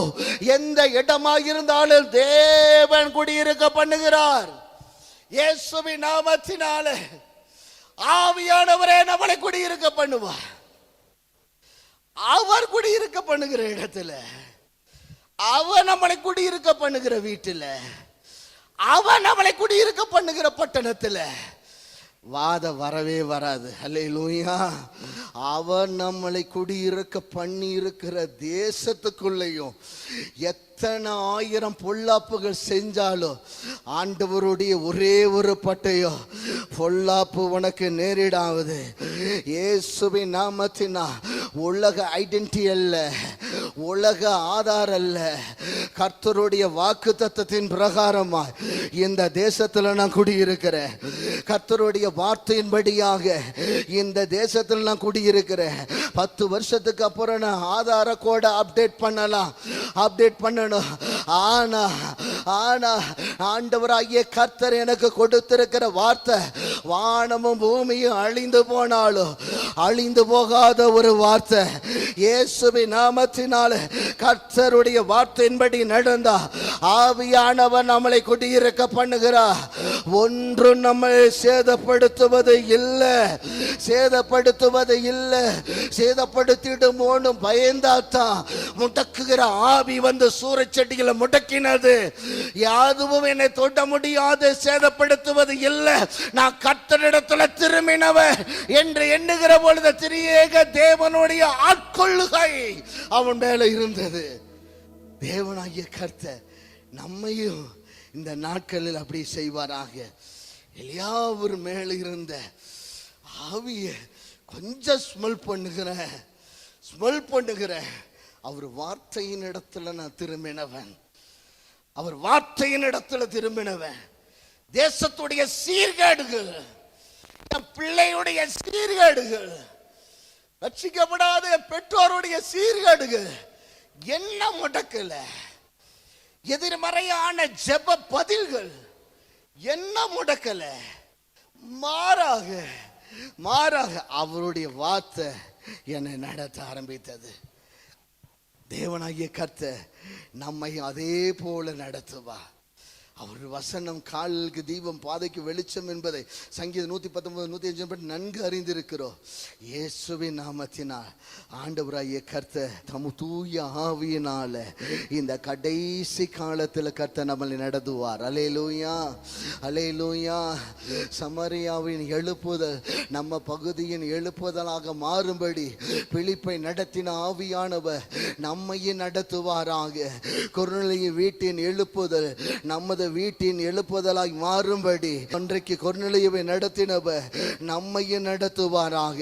எந்த இடமாக இருந்தாலும் தேவன் குடியிருக்க பண்ணுகிறார். இயேசுவின் நாமத்தினாலே ஆவியானவரே நம்மளை குடியிருக்க பண்ணுவார். அவர் குடியிருக்க பண்ணுகிற இடத்துல, அவர் நம்மளை குடியிருக்க பண்ணுகிற வீட்டில், அவர் நம்மளை குடியிருக்க பண்ணுகிற பட்டணத்தில் வாத வரவே வராது. அல்லேலூயா. அவர் நம்மளை குடியிருக்க பண்ணி இருக்கிற தேசத்துக்குள்ளேயும் எத்தனை ஆயிரம் பொல்லாப்புகள் செஞ்சாலும் ஆண்டவருடைய ஒரே ஒரு பட்டயம், பொல்லாப்பு உனக்கு நேரிடாவது. இயேசுவின் நாமத்தினா உலக ஐடென்டிட்டி அல்ல, உலக ஆதார் அல்ல, கர்த்தருடைய வாக்கு தத்தத்தின் பிரகாரமா இந்த தேசத்துல நான் குடியிருக்கிறேன். கர்த்தருடைய வார்த்தையின்படியாக இந்த தேசத்தில் நான் குடியிருக்கிறேன். 10 வருஷத்துக்கு அப்புறம் நான் ஆதார கோட அப்டேட் பண்ணலாம், அப்டேட் பண்ணணும். ஆனா ஆனா ஆண்டவராகிய கர்த்தர் எனக்கு கொடுத்திருக்கிற வார்த்தை, வானமும் பூமியும் அழிந்து போனாலும் அழிந்து போகாத ஒரு வார்த்தை. இயேசுவின் நாமத்தினால கர்த்தருடைய வார்த்தையின்படி நடந்தா ஆவியானவர் நம்மளை குடியிருக்க பண்ணுகிறார். ஒன்றும் நம்மை சேதப்படுத்துவது இல்லை, சேதப்படுத்துவது இல்லை. சேதப்படுத்திடுமோன்னு பயந்தாத்தான் முடக்குகிற ஆவி வந்து சூறைச்செடிகளை முடக்கினது. யாதுவும் என்னை தொட முடியாது, சேதப்படுத்துவது இல்லை, நான் கர்த்தரிடத்துல திரும்பினவன் என்று எண்ணுகிற பொழுது திரியேக தேவனுடைய ஆட்கொள்ளுகை அவன் மேல இருந்தது. தேவனாகிய கர்த்தர் நம்மையும் இந்த நாட்களில் அப்படி செய்வாராக. எலியாவர் மேல இருந்த ஆவிய கொஞ்சம் ஸ்மெல் பண்ணுகிற அவர் வார்த்தையின் இடத்துல நான் திரும்பினவன், அவர் வார்த்தையின் இடத்துல திரும்பினவன். தேசத்துடைய சீர்கேடுகள், பிள்ளையுடைய சீர்கேடுகள், ரட்சிக்கப்படாத பெற்றோருடைய சீர்கேடுகள் என்ன முடக்கல, எதிர்மறையான ஜெப பதில்கள் என்ன முடக்கல, மாறாக அவருடைய வார்த்தை என்னை நடத்த ஆரம்பித்தது. தேவனாகிய கர்த்தர் நம்மை அதே போல நடத்துவா. அவர் வசனம் காலுக்கு தீபம் பாதைக்கு வெளிச்சம் என்பதை சங்கீதம் 119 105 நன்கு அறிந்திருக்கிறோம். இயேசுவின் நாமத்தினால் ஆண்டவராகிய கர்த்தர் தம் தூய ஆவியினால இந்த கடைசி காலத்தில் கர்த்தர் நம்மளை நடத்துவார். அல்லேலூயா, அல்லேலூயா. சமரியாவின் எழுப்புதல் நம்ம பகுதியின் எழுப்புதலாக மாறும்படி பிலிப்பை நடத்தின ஆவியானவர் நம்மையும் நடத்துவாராக. கொர்நேலியின் வீட்டின் எழுப்புதல் நமது வீட்டின் எழுப்புதலாய் மாறும்படி அன்றைக்கு கொர்நேலியுவை நடத்தினவர் நம்மையும் நடத்துவாராக.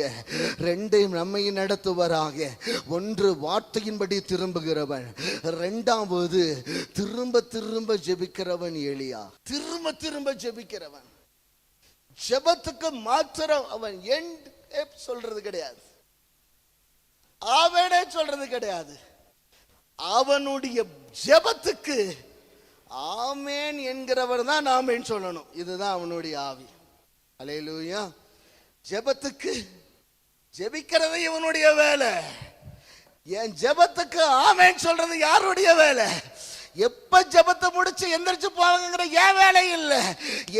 ரெண்டையும் நம்மையும் நடத்துவாராக. ஒன்று வார்த்தையின்படி திரும்புகிறவன், இரண்டாவது திரும்ப ஜெபிக்கிறவன் எலியா. திரும்ப ஜெபிக்கிறவன், ஜெபத்துக்கு மாத்திரம் அவன் சொல்றது கிடையாது, அவனே சொல்றது கிடையாது. அவனுடைய ஜெபத்துக்கு ஆமேன் என்கிறவர் தான் ஆமேன் சொல்லணும். இதுதான் அவனுடைய ஆவி. அல்லேலூயா. ஜெபத்துக்கு ஜெபிக்கிறது இவனுடைய வேலை. என் ஜெபத்துக்கு ஆமேன் சொல்றது யாருடைய வேலை? எப்ப ஜெபத்தை முடிச்சு எந்திரிச்சு போவாங்கிற ஏன் வேலை இல்லை.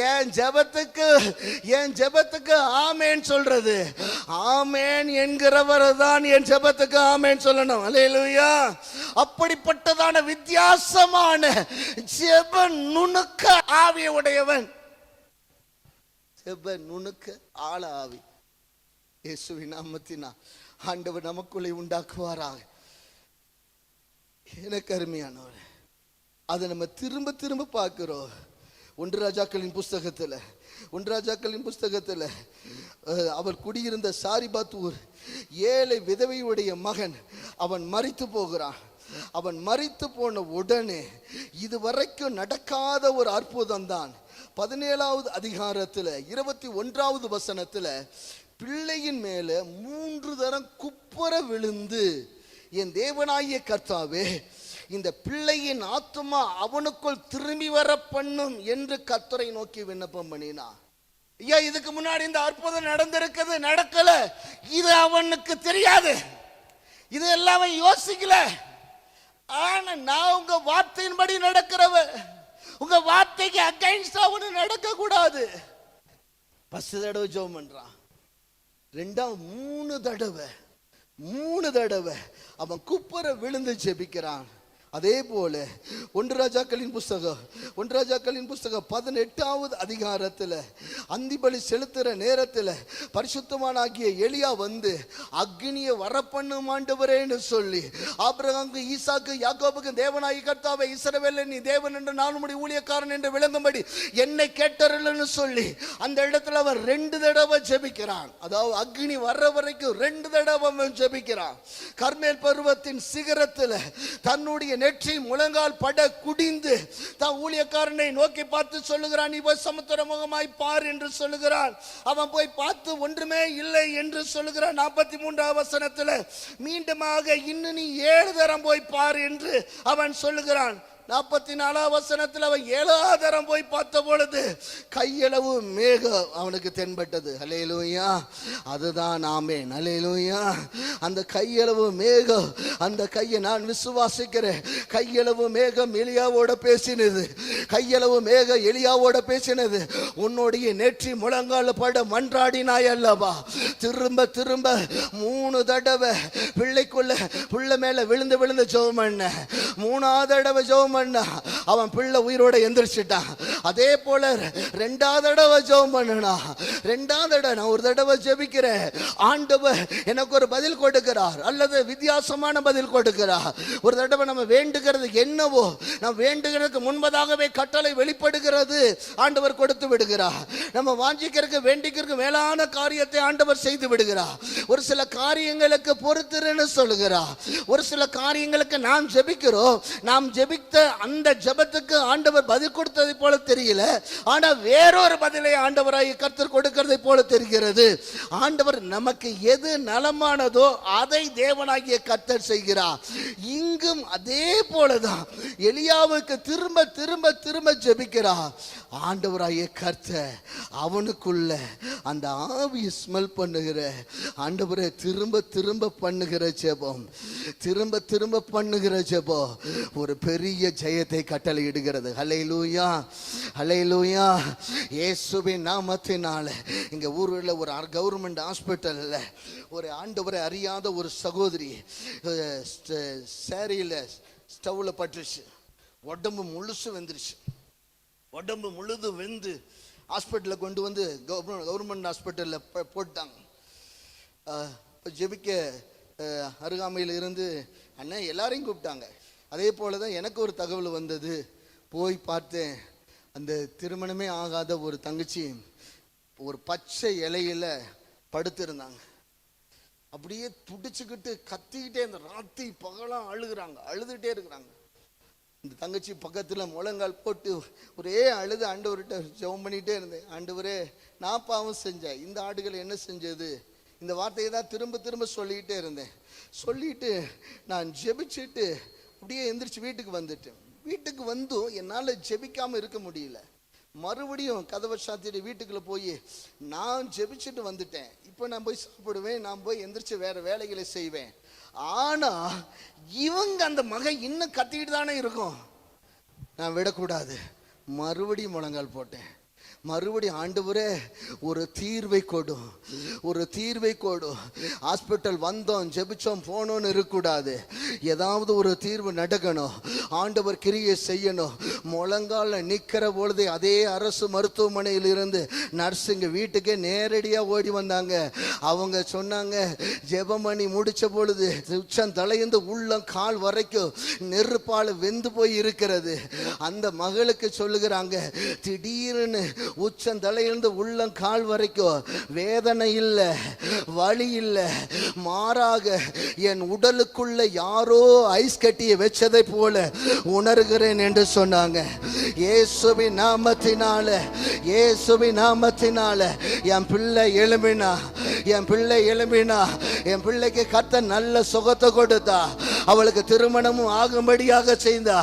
என் ஜெபத்துக்கு ஆமேன் சொல்றது, ஆமேன் என்கிறவர் தான் என் ஜெபத்துக்கு ஆமேன் சொல்லணும். அல்லேலூயா. அப்படிப்பட்டதான வித்தியாசமான ஜெப நுணுக்க ஆவியை உடையவன், ஜெப நுணுக்க ஆள ஆவி. இயேசுவின் நாமத்தினால் ஆண்டவர் நமக்குள்ளே உண்டாக்குவாராக. எனக்கு அருமையானவர், அதை நம்ம திரும்ப பார்க்கிறோம். ஒன்று ராஜாக்களின் புஸ்தகத்தில் அவர் குடியிருந்த சாரிபாத்தூர் ஏழை விதவையுடைய மகன் அவன் மரித்து போகிறான். அவன் மரித்து போன உடனே இதுவரைக்கும் நடக்காத ஒரு அற்புதம் தான் 17வது அதிகாரத்தில் 21வது வசனத்தில் பிள்ளையின் மேல 3 தரம் குப்புற விழுந்து, என் தேவனாகிய கர்த்தாவே, இந்த பிள்ளையின் ஆத்துமா அவனுக்குள் திரும்பி வர பண்ணும் என்று கர்த்தரை நோக்கி விண்ணப்பம் பண்ணினா. ஐயா, இதுக்கு முன்னாடி இந்த அற்புதம் நடந்திருக்குது, நடக்கல, இது அவனுக்கு தெரியாது, இது எல்லாமே யோசிக்கல. ஆனா நான் உங்க வார்த்தையின்படி நடக்கிறவ, உங்க வார்த்தைக்கு அகைன்ஸ்டா ஒண்ணு நடக்க கூடாது. 10 தடவை ஜெபம் பண்றான், 3 தடவை அவன் குப்புற விழுந்து ஜெபிக்கிறான். அதே போல ஒன்று ராஜாக்களின் புஸ்தகம் 18வது அதிகாரத்தில் அந்திபலி செலுத்துற நேரத்தில் பரிசுத்தமானாகிய எலியா வந்து அக்னியை வரப்பண்ணும் ஆண்டவரேன்னு சொல்லி ஆபிரகாமுக்கு ஈசாக்கு யாக்கோபுக்கு தேவனாகிய கர்த்தாவே இஸ்ரவேலே நீ தேவன் என்று நான் உம்முடைய ஊழியக்காரன் என்று விளங்கும்படி என்னை கேட்டருள்னு சொல்லி அந்த இடத்துல அவன் 2 தடவை ஜெபிக்கிறான். அதாவது அக்னி வர்ற வரைக்கும் 2 தடவை அவன் ஜெபிக்கிறான். கர்மேல் பர்வத்தின் சிகரத்தில் தன்னுடைய நெற்றி முழங்கால் பட குடிந்து தான் ஊழியக்காரனை நோக்கி பார்த்து சொல்லுகிறான், நீ போய் சமுத்திர முகமாய் பார் என்று சொல்லுகிறான். அவன் போய் பார்த்து ஒன்றுமே இல்லை என்று சொல்லுகிறான். 43வது வசனத்தில் மீண்டுமாக இன்னும் நீ 7 தரம் போய் பார் என்று அவன் சொல்லுகிறான். 44 வசனத்தில் அவன் 7ஆம் தரம் போய் பார்த்த பொழுது கையளவு மேகம் அவனுக்கு தென்பட்டது. ஹல்லேலூயா, அதுதான் ஆமென். ஹல்லேலூயா, அந்த கையளவு மேகம், அந்த கையை நான் விசுவாசிக்கிறேன். கையளவு மேகம் எலியாவோட பேசினது, கையளவு மேகம் எலியாவோட பேசினது. உன்னுடைய நெற்றி முழங்கால பட மன்றாடினாய் அல்லவா, திரும்ப திரும்ப 3 தடவை பிள்ளை மேல விழுந்து விழுந்து ஜெபம் பண்ண, 3ஆவது தடவை ஜெபம் பண்ண அவன் பிள்ளை உயிரோட எந்திரிச்சிட்டான். அதே போல 2ஆவது தடவை ஜெபம் பண்ணனா, 2ஆவது தடவை நான் ஒரு தடவை ஜெபிக்கிறேன், ஆண்டவர் எனக்கு ஒரு பதில் கொடுக்கிறார் அல்லது வித்தியாசமான பதில் கொடுக்கிறார். ஒரு தடவை நம்ம வேண்டுகிறது என்னவோ நம்ம வேண்டுகிறதுக்கு முன்பதாகவே கட்டளை வெளிப்படுகிறது, ஆண்டவர் கொடுத்து விடுகிறார். நம்ம வாஞ்சிக்கிறதுக்கு வேண்டிக்கிறதுக்கு மேலான காரியத்தை ஆண்டவர் செய்து விடுகிறார். ஒரு சில காரியங்களுக்கு பொறுத்திருன்னு சொல்லுகிறார். ஒரு சில காரியங்களுக்கு நாம் ஜெபிக்கிறோம், நாம் ஜெபித்த அந்த ஜெபத்துக்கு ஆண்டவர் பதில் கொடுத்ததை போல தெரியல, ஆனா வேறொரு பதிலை ஆண்டவராய் கர்த்தர் கொடுக்கிறதை போல தெரிகிறது. ஆண்டவர் நமக்கு எது நலமானதோ அதை தேவனாகிய கர்த்தர் செய்கிறார். இங்கும் அதே போலதான் எலியாவுக்கு திரும்ப திரும்ப திரும்ப ஜெபிக்கிறார். ஆண்டவராகிய கர்த்தர் அவனுக்குள்ள அந்த ஆவியை ஸ்மெல் பண்ணுகிற, ஆண்டவரே திரும்ப திரும்ப பண்ணுகிற ஜெபம், திரும்ப திரும்ப பண்ணுகிற ஜெபம் ஒரு பெரிய ஜெயத்தை கட்டளையிடுகிறது. ஹல்லேலூயா, ஹல்லேலூயா. இயேசுவின் நாமத்தினால இங்க ஊர்ல ஒரு கவர்மெண்ட் ஹாஸ்பிட்டல்ல ஒரு ஆண்டவரை அறியாத ஒரு சகோதரி சேரியில ஸ்டவ்ல பட்டுருச்சு, உடம்பு முழுசு வெந்துருச்சு. உடம்பு முழுது வெந்து ஹாஸ்பிட்டலில் கொண்டு வந்து கவர்மெண்ட் ஹாஸ்பிட்டலில் போட்டாங்க. ஜெபிக்க அருகாமையில் இருந்து அண்ணன் எல்லாரையும் கூப்பிட்டாங்க. அதே போல தான் எனக்கு ஒரு தகவல் வந்தது. போய் பார்த்தேன், அந்த திருமணமே ஆகாத ஒரு தங்கச்சி ஒரு பச்சை இலையில படுத்திருந்தாங்க. அப்படியே துடிச்சுக்கிட்டு கத்திக்கிட்டே இந்த ராத்திரி பகலாம் அழுதுகிட்டே இருக்கிறாங்க. இந்த தங்கச்சி பக்கத்தில் முழங்கால் போட்டு ஒரே அழுது ஆண்டவர்கிட்ட ஜெபம் பண்ணிகிட்டே இருந்தேன். ஆண்டவரே, நான் பாவம் செஞ்சேன், இந்த ஆடுகள் என்ன செஞ்சது, இந்த வார்த்தையை தான் திரும்ப திரும்ப சொல்லிக்கிட்டே இருந்தேன். சொல்லிட்டு நான் ஜெபிச்சுட்டு அப்படியே எந்திரிச்சு வீட்டுக்கு வந்துட்டேன். வீட்டுக்கு வந்தும் என்னால் ஜெபிக்காமல் இருக்க முடியல. மறுபடியும் கதவை சாத்திட்டு வீட்டுக்குள்ளே போய் நான் ஜெபிச்சுட்டு வந்துட்டேன். இப்போ நான் போய் சாப்பிடுவேன், நான் போய் எந்திரிச்சு வேற வேலைகளை செய்வேன். ஆனா இவங்க அந்த மகன் இன்னும் கத்திக்கிட்டு தானே இருக்கும். நான் விடக்கூடாது. மறுபடியும் முழங்கால் போட்டேன். மறுபடியும் ஆண்டவரே ஒரு தீர்வை கொடும், ஒரு தீர்வை கொடும். ஹாஸ்பிட்டல் வந்தோம், ஜெபிச்சோம், போனோன்னு இருக்கக்கூடாது. ஏதாவது ஒரு தீர்வு நடக்கணும், ஆண்டவர் கிரியை செய்யணும். முழங்கால நிற்கிற பொழுது அதே அரசு மருத்துவமனையில் இருந்து நர்ஸுங்க வீட்டுக்கே நேரடியாக ஓடி வந்தாங்க. அவங்க சொன்னாங்க, ஜெபமணி முடிச்ச பொழுது உச்சம் தலையிருந்து உள்ளம் கால் வரைக்கும் நெருப்பால் வெந்து போய் இருக்கிறது. அந்த மகளுக்கு சொல்லுகிறாங்க, திடீர்னு உச்சம் தலையிலிருந்து உள்ளம் கால் வரைக்கும் வேதனை இல்லை, வலி இல்லை, மாறாக என் உடலுக்குள்ள யாரோ ஐஸ் கட்டியை வச்சதை போல உணர்கிறேன் என்று சொன்னாங்க. இயேசுவின் நாமத்தினால, இயேசுவின் நாமத்தினால என் பிள்ளை எழும்பினா, என் பிள்ளை எழும்பினா. என் பிள்ளைக்கு கர்த்தர் நல்ல சுகத்தை கொடுத்தா, அவளுக்கு திருமணமும் ஆகும்படியாக செய்தா.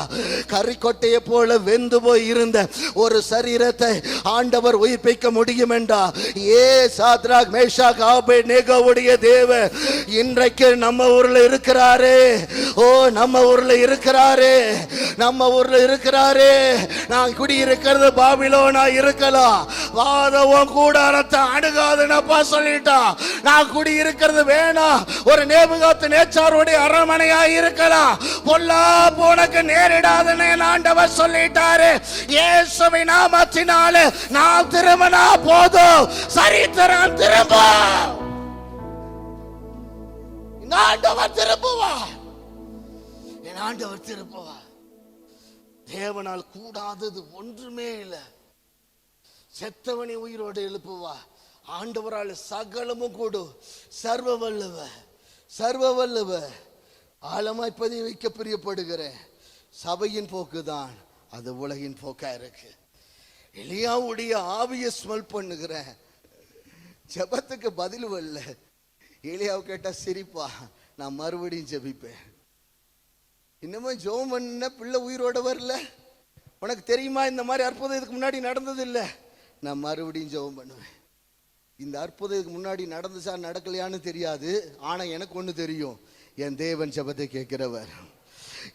கறிக்கொட்டையை போல வெந்து போய் இருந்த ஒரு சரீரத்தை ஆண்டவர் உயிர்ப்பிக்க முடியும் என்றா. ஏ சாத்ராக் மேஷாக் ஆபேத்நேகோவுடைய தேவன் இன்றைக்கு நம்ம ஊர்ல இருக்கிறாரு. ஓ, நம்ம ஊர்ல இருக்கிறாரு, நம்ம ஊர்ல இருக்கிறாரு. நான் குடியிருக்கிறது பாபிலோனா இருக்கலாம், வாதவும் கூடாரத்தை அணுகாதுன்னப்பா சொல்லிட்டான். நான் குடியிருக்கிறது வேணாம், ஒரு நேபுகாத் நேச்சாருடைய அரண்மனையா இருக்கலாம், பொல்லாப்பு உனக்கு நேரிடாதுன்னு ஆண்டவர் சொல்லிட்டாரு. இயேசுவின் நாமத்தினாலே நான் திரும்பினா போதும், சரித்திரம் திரும்பும். ஆண்டவர் திரும்புவா, என் ஆண்டவர் திரும்புவா. தேவனால் கூடாதது ஒன்றுமே இல்லை. செத்தவனை உயிரோடு எழுப்புவா. ஆண்டவரால் சகலமும் கூடும். சர்வ வல்லவ, சர்வ வல்லவ. ஆழமாய் பதிய வைக்க பிரியப்படுகிற சபையின் போக்குதான் அது உலகின் போக்கா இருக்கு. எலியாவுடைய ஆவியை ஸ்மெல் பண்ணுகிற ஜெபத்துக்கு பதில் வரல. எலியாவை கேட்டா சிரிப்பா, நான் மறுபடியும் ஜெபிப்பேன். இன்னமும் ஜெபம் பண்ண பிள்ளை உயிரோட வரல, உனக்கு தெரியுமா இந்த மாதிரி அற்புதம் இதுக்கு முன்னாடி நடந்தது இல்லை. நான் மறுபடியும் ஜெபம் பண்ணுவேன். இந்த அற்புதம் இதுக்கு முன்னாடி நடந்துச்சா நடக்கலையான்னு தெரியாது, ஆனால் எனக்கு ஒன்று தெரியும், என் தேவன் ஜெபத்தை கேட்கிறவர்,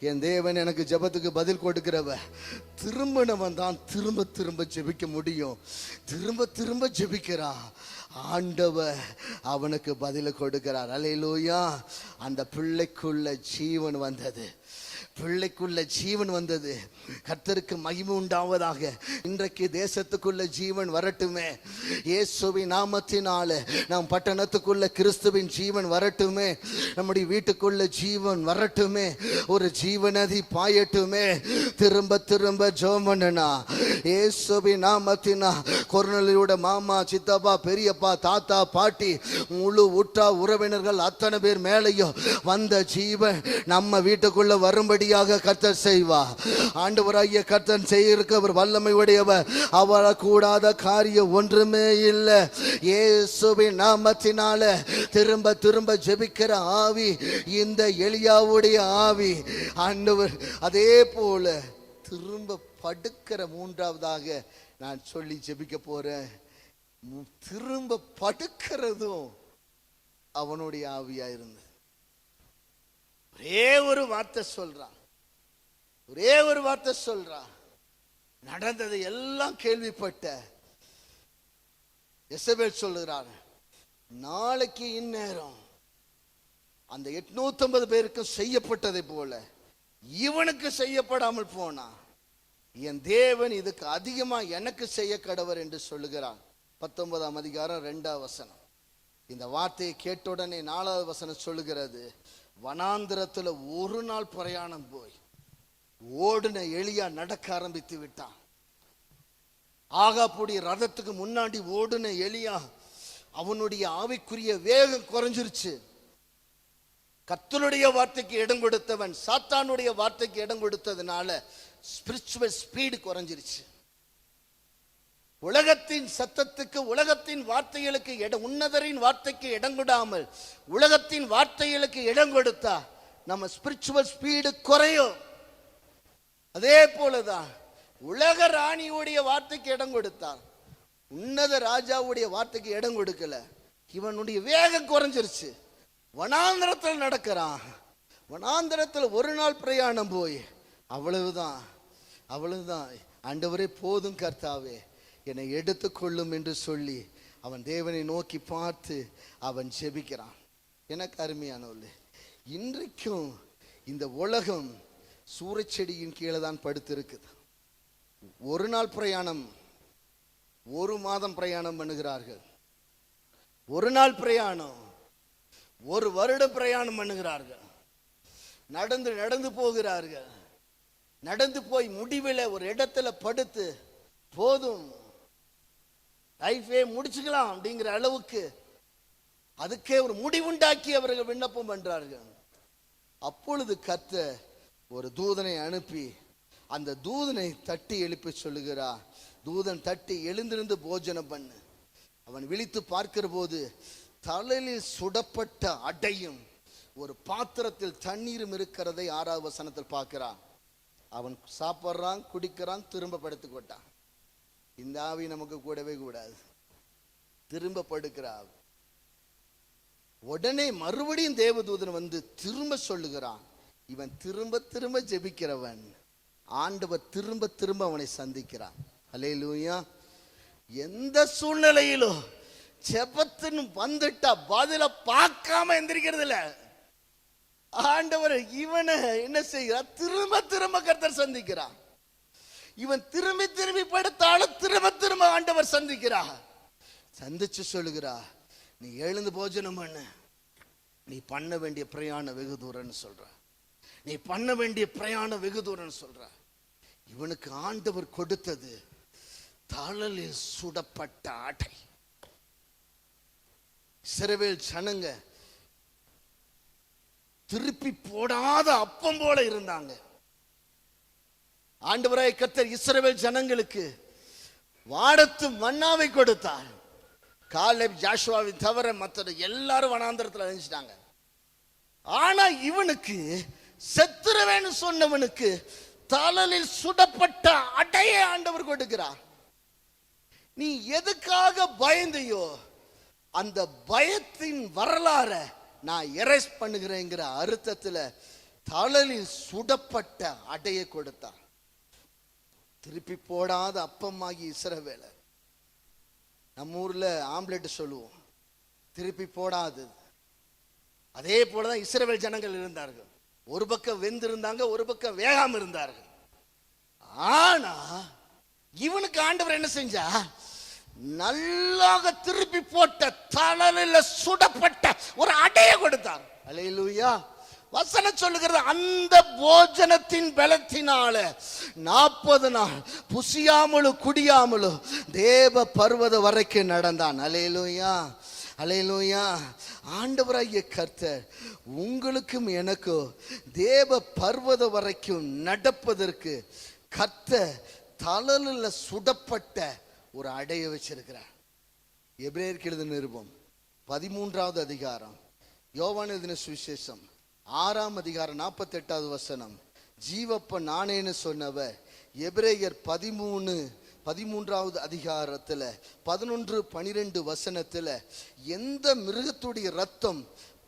என் தேவன் எனக்கு ஜெபத்துக்கு பதில் கொடுக்கிறவர். திரும்பினவன் தான் திரும்ப திரும்ப ஜெபிக்க முடியும். திரும்ப திரும்ப ஜெபிக்கிறான், ஆண்டவர் அவனுக்கு பதில் கொடுக்கிறார். அல்லேலூயா. அந்த பிள்ளைக்குள்ள ஜீவன் வந்தது, பிள்ளைக்குள்ள ஜீவன் வந்தது. கர்த்தருக்கு மகிமை உண்டாவதாக. இன்றைக்கு தேசத்துக்குள்ள ஜீவன் வரட்டுமே, இயேசுவின் நாமத்தினால. நம் பட்டணத்துக்குள்ள கிறிஸ்துவின் ஜீவன் வரட்டுமே, நம்முடைய வீட்டுக்குள்ள ஜீவன் வரட்டுமே, ஒரு ஜீவநதி பாயட்டுமே. திரும்ப திரும்ப ஜெபம் பண்ணனா இயேசுவின் நாமத்தினா. கொர்நேலியோட மாமா, சித்தப்பா, பெரியப்பா, தாத்தா, பாட்டி, முழு உற்றா உறவினர்கள் அத்தனை பேர் மேலையும் வந்த ஜீவன் நம்ம வீட்டுக்குள்ள வரும்படி கர்த்தர் செய்வா. ஆண்டவராகிய கர்த்தர் செய்யிருக்க அவர் வல்லமை உடையவர், அவரால் கூடாத காரியம் ஒன்றுமே இல்லை. இயேசுவின் நாமத்தினால திரும்ப திரும்ப ஜெபிக்கிற ஆவி இந்த எலியாவுடைய ஆவி. ஆண்டவர் அதே போல திரும்ப படுக்கிற மூன்றாவதாக நான் சொல்லி ஜெபிக்க போறேன். திரும்ப படுக்கிறதும் அவனுடைய ஆவியா இருந்தது. ஒரே ஒரு வார்த்தை சொல்றான், ஒரே ஒரு வார்த்தை சொல்றான். நடந்ததை எல்லாம் கேள்விப்பட்ட எசபேல் சொல்லுகிறார், நாளைக்கு இந்நேரம் அந்த 850 பேருக்கு செய்யப்பட்டதை போல இவனுக்கு செய்யப்படாமல் போனா என் தேவன் இதுக்கு அதிகமா எனக்கு செய்ய கடவர் என்று சொல்லுகிறான். 19ஆம் அதிகாரம் 2ஆம் வசனம். இந்த வார்த்தையை கேட்ட உடனே 4ஆவது வசனம் சொல்லுகிறது, வனாந்திரத்துல ஒரு நாள் பிரயாணம் போய் ஓடுன எலியா நடக்க ஆரம்பித்து விட்டான். ஆகாப்புடைய ரதத்துக்கு முன்னாடி ஓடுன எலியா அவனுடைய ஆவிக்குரிய வேகம் குறைஞ்சிருச்சு. கர்த்தருடைய வார்த்தைக்கு இடம் கொடுத்தவன் சாத்தானுடைய வார்த்தைக்கு இடம் கொடுத்ததுனால ஸ்பிரிச்சுவல் ஸ்பீடு குறைஞ்சிருச்சு. உலகத்தின் சத்தத்துக்கு, உலகத்தின் வார்த்தைகளுக்கு இடம், உன்னதரின் வார்த்தைக்கு இடம் கொடாமல் உலகத்தின் வார்த்தைகளுக்கு இடம் கொடுத்தா நம்ம ஸ்பிரிச்சுவல் ஸ்பீடு குறையும். அதே போலதான் உலக ராணியுடைய வார்த்தைக்கு இடம் கொடுத்தார், உன்னத ராஜாவுடைய வார்த்தைக்கு இடம் கொடுக்கல, இவனுடைய வேகம் குறைஞ்சிருச்சு. வனாந்திரத்தில் நடக்கிறான். வனாந்திரத்தில் ஒரு நாள் பிரயாணம் போய் அவ்வளவுதான், அவ்வளவுதான். ஆண்டவரே போதும் கர்த்தாவே, என்னை எடுத்துக்கொள்ளும் என்று சொல்லி அவன் தேவனை நோக்கி பார்த்து அவன் ஜெபிக்கிறான். எனக்கு அருமையானவர்களே, இன்றைக்கும் இந்த உலகம் சூறைச்செடியின் கீழே தான் படுத்திருக்குது. ஒரு நாள் பிரயாணம், ஒரு மாதம் பிரயாணம் பண்ணுகிறார்கள், ஒரு நாள் பிரயாணம், ஒரு வருடம் பிரயாணம் பண்ணுகிறார்கள், நடந்து நடந்து போகிறார்கள். நடந்து போய் முடிவில் ஒரு இடத்துல படுத்து போதும் லைஃபே முடிச்சுக்கலாம் அப்படிங்கிற அளவுக்கு அதுக்கே ஒரு முடிவுண்டாக்கி அவர்கள் விண்ணப்பம் பண்றார்கள். அப்பொழுது கர்த்தர் ஒரு தூதனை அனுப்பி அந்த தூதனை தட்டி எழுப்பி சொல்லுகிறார், தூதன் தட்டி எழுந்திருந்து போஜனம் பண்ணு. அவன் விழித்து பார்க்கிற போது தலையில் சுடப்பட்ட அடையும் ஒரு பாத்திரத்தில் தண்ணீரும் இருக்கிறதை 6ஆவது வசனத்தில் பார்க்கிறான். அவன் சாப்பிட்றான், குடிக்கிறான், திரும்ப படுத்துக் கொண்டான். இந்த ஆவி நமக்கு கூடவே கூடாது. திரும்ப படுக்கிறான். உடனே மறுபடியும் தேவதூதன் வந்து திரும்ப சொல்லுகிறான். இவன் திரும்ப திரும்ப ஜெபிக்கிறவன், ஆண்டவர் திரும்ப திரும்ப அவனை சந்திக்கிறான். அல்லேலூயா. எந்த சூழ்நிலையிலும் ஜெபத்தின் வந்துட்டா பதில பார்க்காம எந்திரிக்கிறது இல்ல. ஆண்டவர் இவனை என்ன செய்கிறார்? திரும்ப திரும்ப கர்த்தர் சந்திக்கிறார். இவன் திரும்பி திரும்பி படுத்தாலும் திரும்ப திரும்ப ஆண்டவர் சந்திக்கிறார். சந்திச்சு சொல்லுகிறா, நீ எழுந்து போஜனம் பண்ணு, நீ பண்ண வேண்டிய பிரயாணம் வெகு தூரம்னு சொல்ற, நீ பண்ண வேண்டிய பிரயாணம் வெகு தூரம்னு சொல்ற. இவனுக்கு ஆண்டவர் கொடுத்தது தழலில் சுடப்பட்ட ஆடை. இஸ்ரவேல் ஜனங்க திருப்பி போடாத அப்பம் போல இருந்தாங்க. ஆண்டவராய் கர்த்தர் இஸ்ரவேல் ஜனங்களுக்கு வாடத்து மன்னாவை கொடுத்தார். காலேப் ஜாஷுவாவை தவிர மற்ற எல்லாரும் வனாந்தரத்தில் அழிஞ்சிட்டாங்க. ஆனா இவனுக்கு செத்துருவேன்னு சொன்னவனுக்கு தழலில் சுடப்பட்ட அடையை ஆண்டவர் கொடுக்கிறார். நீ எதுக்காக பயந்தையோ அந்த பயத்தின் வரலாற நான் எரேஸ் பண்ணுகிறேங்கிற அர்த்தத்துல தழலில் சுடப்பட்ட அடையை கொடுத்தார். திருப்பி போடாத அப்பமாகி இஸ்ரவேல, நம்ம ஊர்ல ஆம்லெட் சொல்லுவோம், திருப்பி போடாது. அதே போலதான் இஸ்ரவேல் ஜனங்கள் இருந்தார்கள். ஒரு பக்கம் வெந்திருந்தாங்க, ஒரு பக்கம் வேகாம இருந்தார்கள். ஆனா இவனுக்கு ஆண்டவர் என்ன செஞ்சா, நல்லாக திருப்பி போட்ட தழலில் சுடப்பட்ட ஒரு அடையை கொடுத்தார். அல்லேலூயா. வசனம் சொல்லுகிறது, அந்த போஜனத்தின் பலத்தினால 40 நாள் புசியாமலும் குடியாமலும் தேவ பர்வத வரைக்கும் நடந்தான். அல்லேலூயா, அல்லேலூயா. ஆண்டவராகிய கர்த்தர் உங்களுக்கும் எனக்கும் தேவ பர்வத வரைக்கும் நடப்பதற்கு கர்த்தர் தழலில் சுடப்பட்ட ஒரு அடைய வச்சிருக்கிறார். எபிரேயருக்கு எழுதின நிருபம் 13வது அதிகாரம், யோவான் எழுதின சுவிசேஷம் 6ஆம் அதிகாரம் 48வது வசனம், ஜீவப்ப நானேன்னு சொன்னவர் எபிரேயர் 13வது அதிகாரத்துல 11-12 வசனத்துல எந்த மிருகத்துடைய ரத்தம்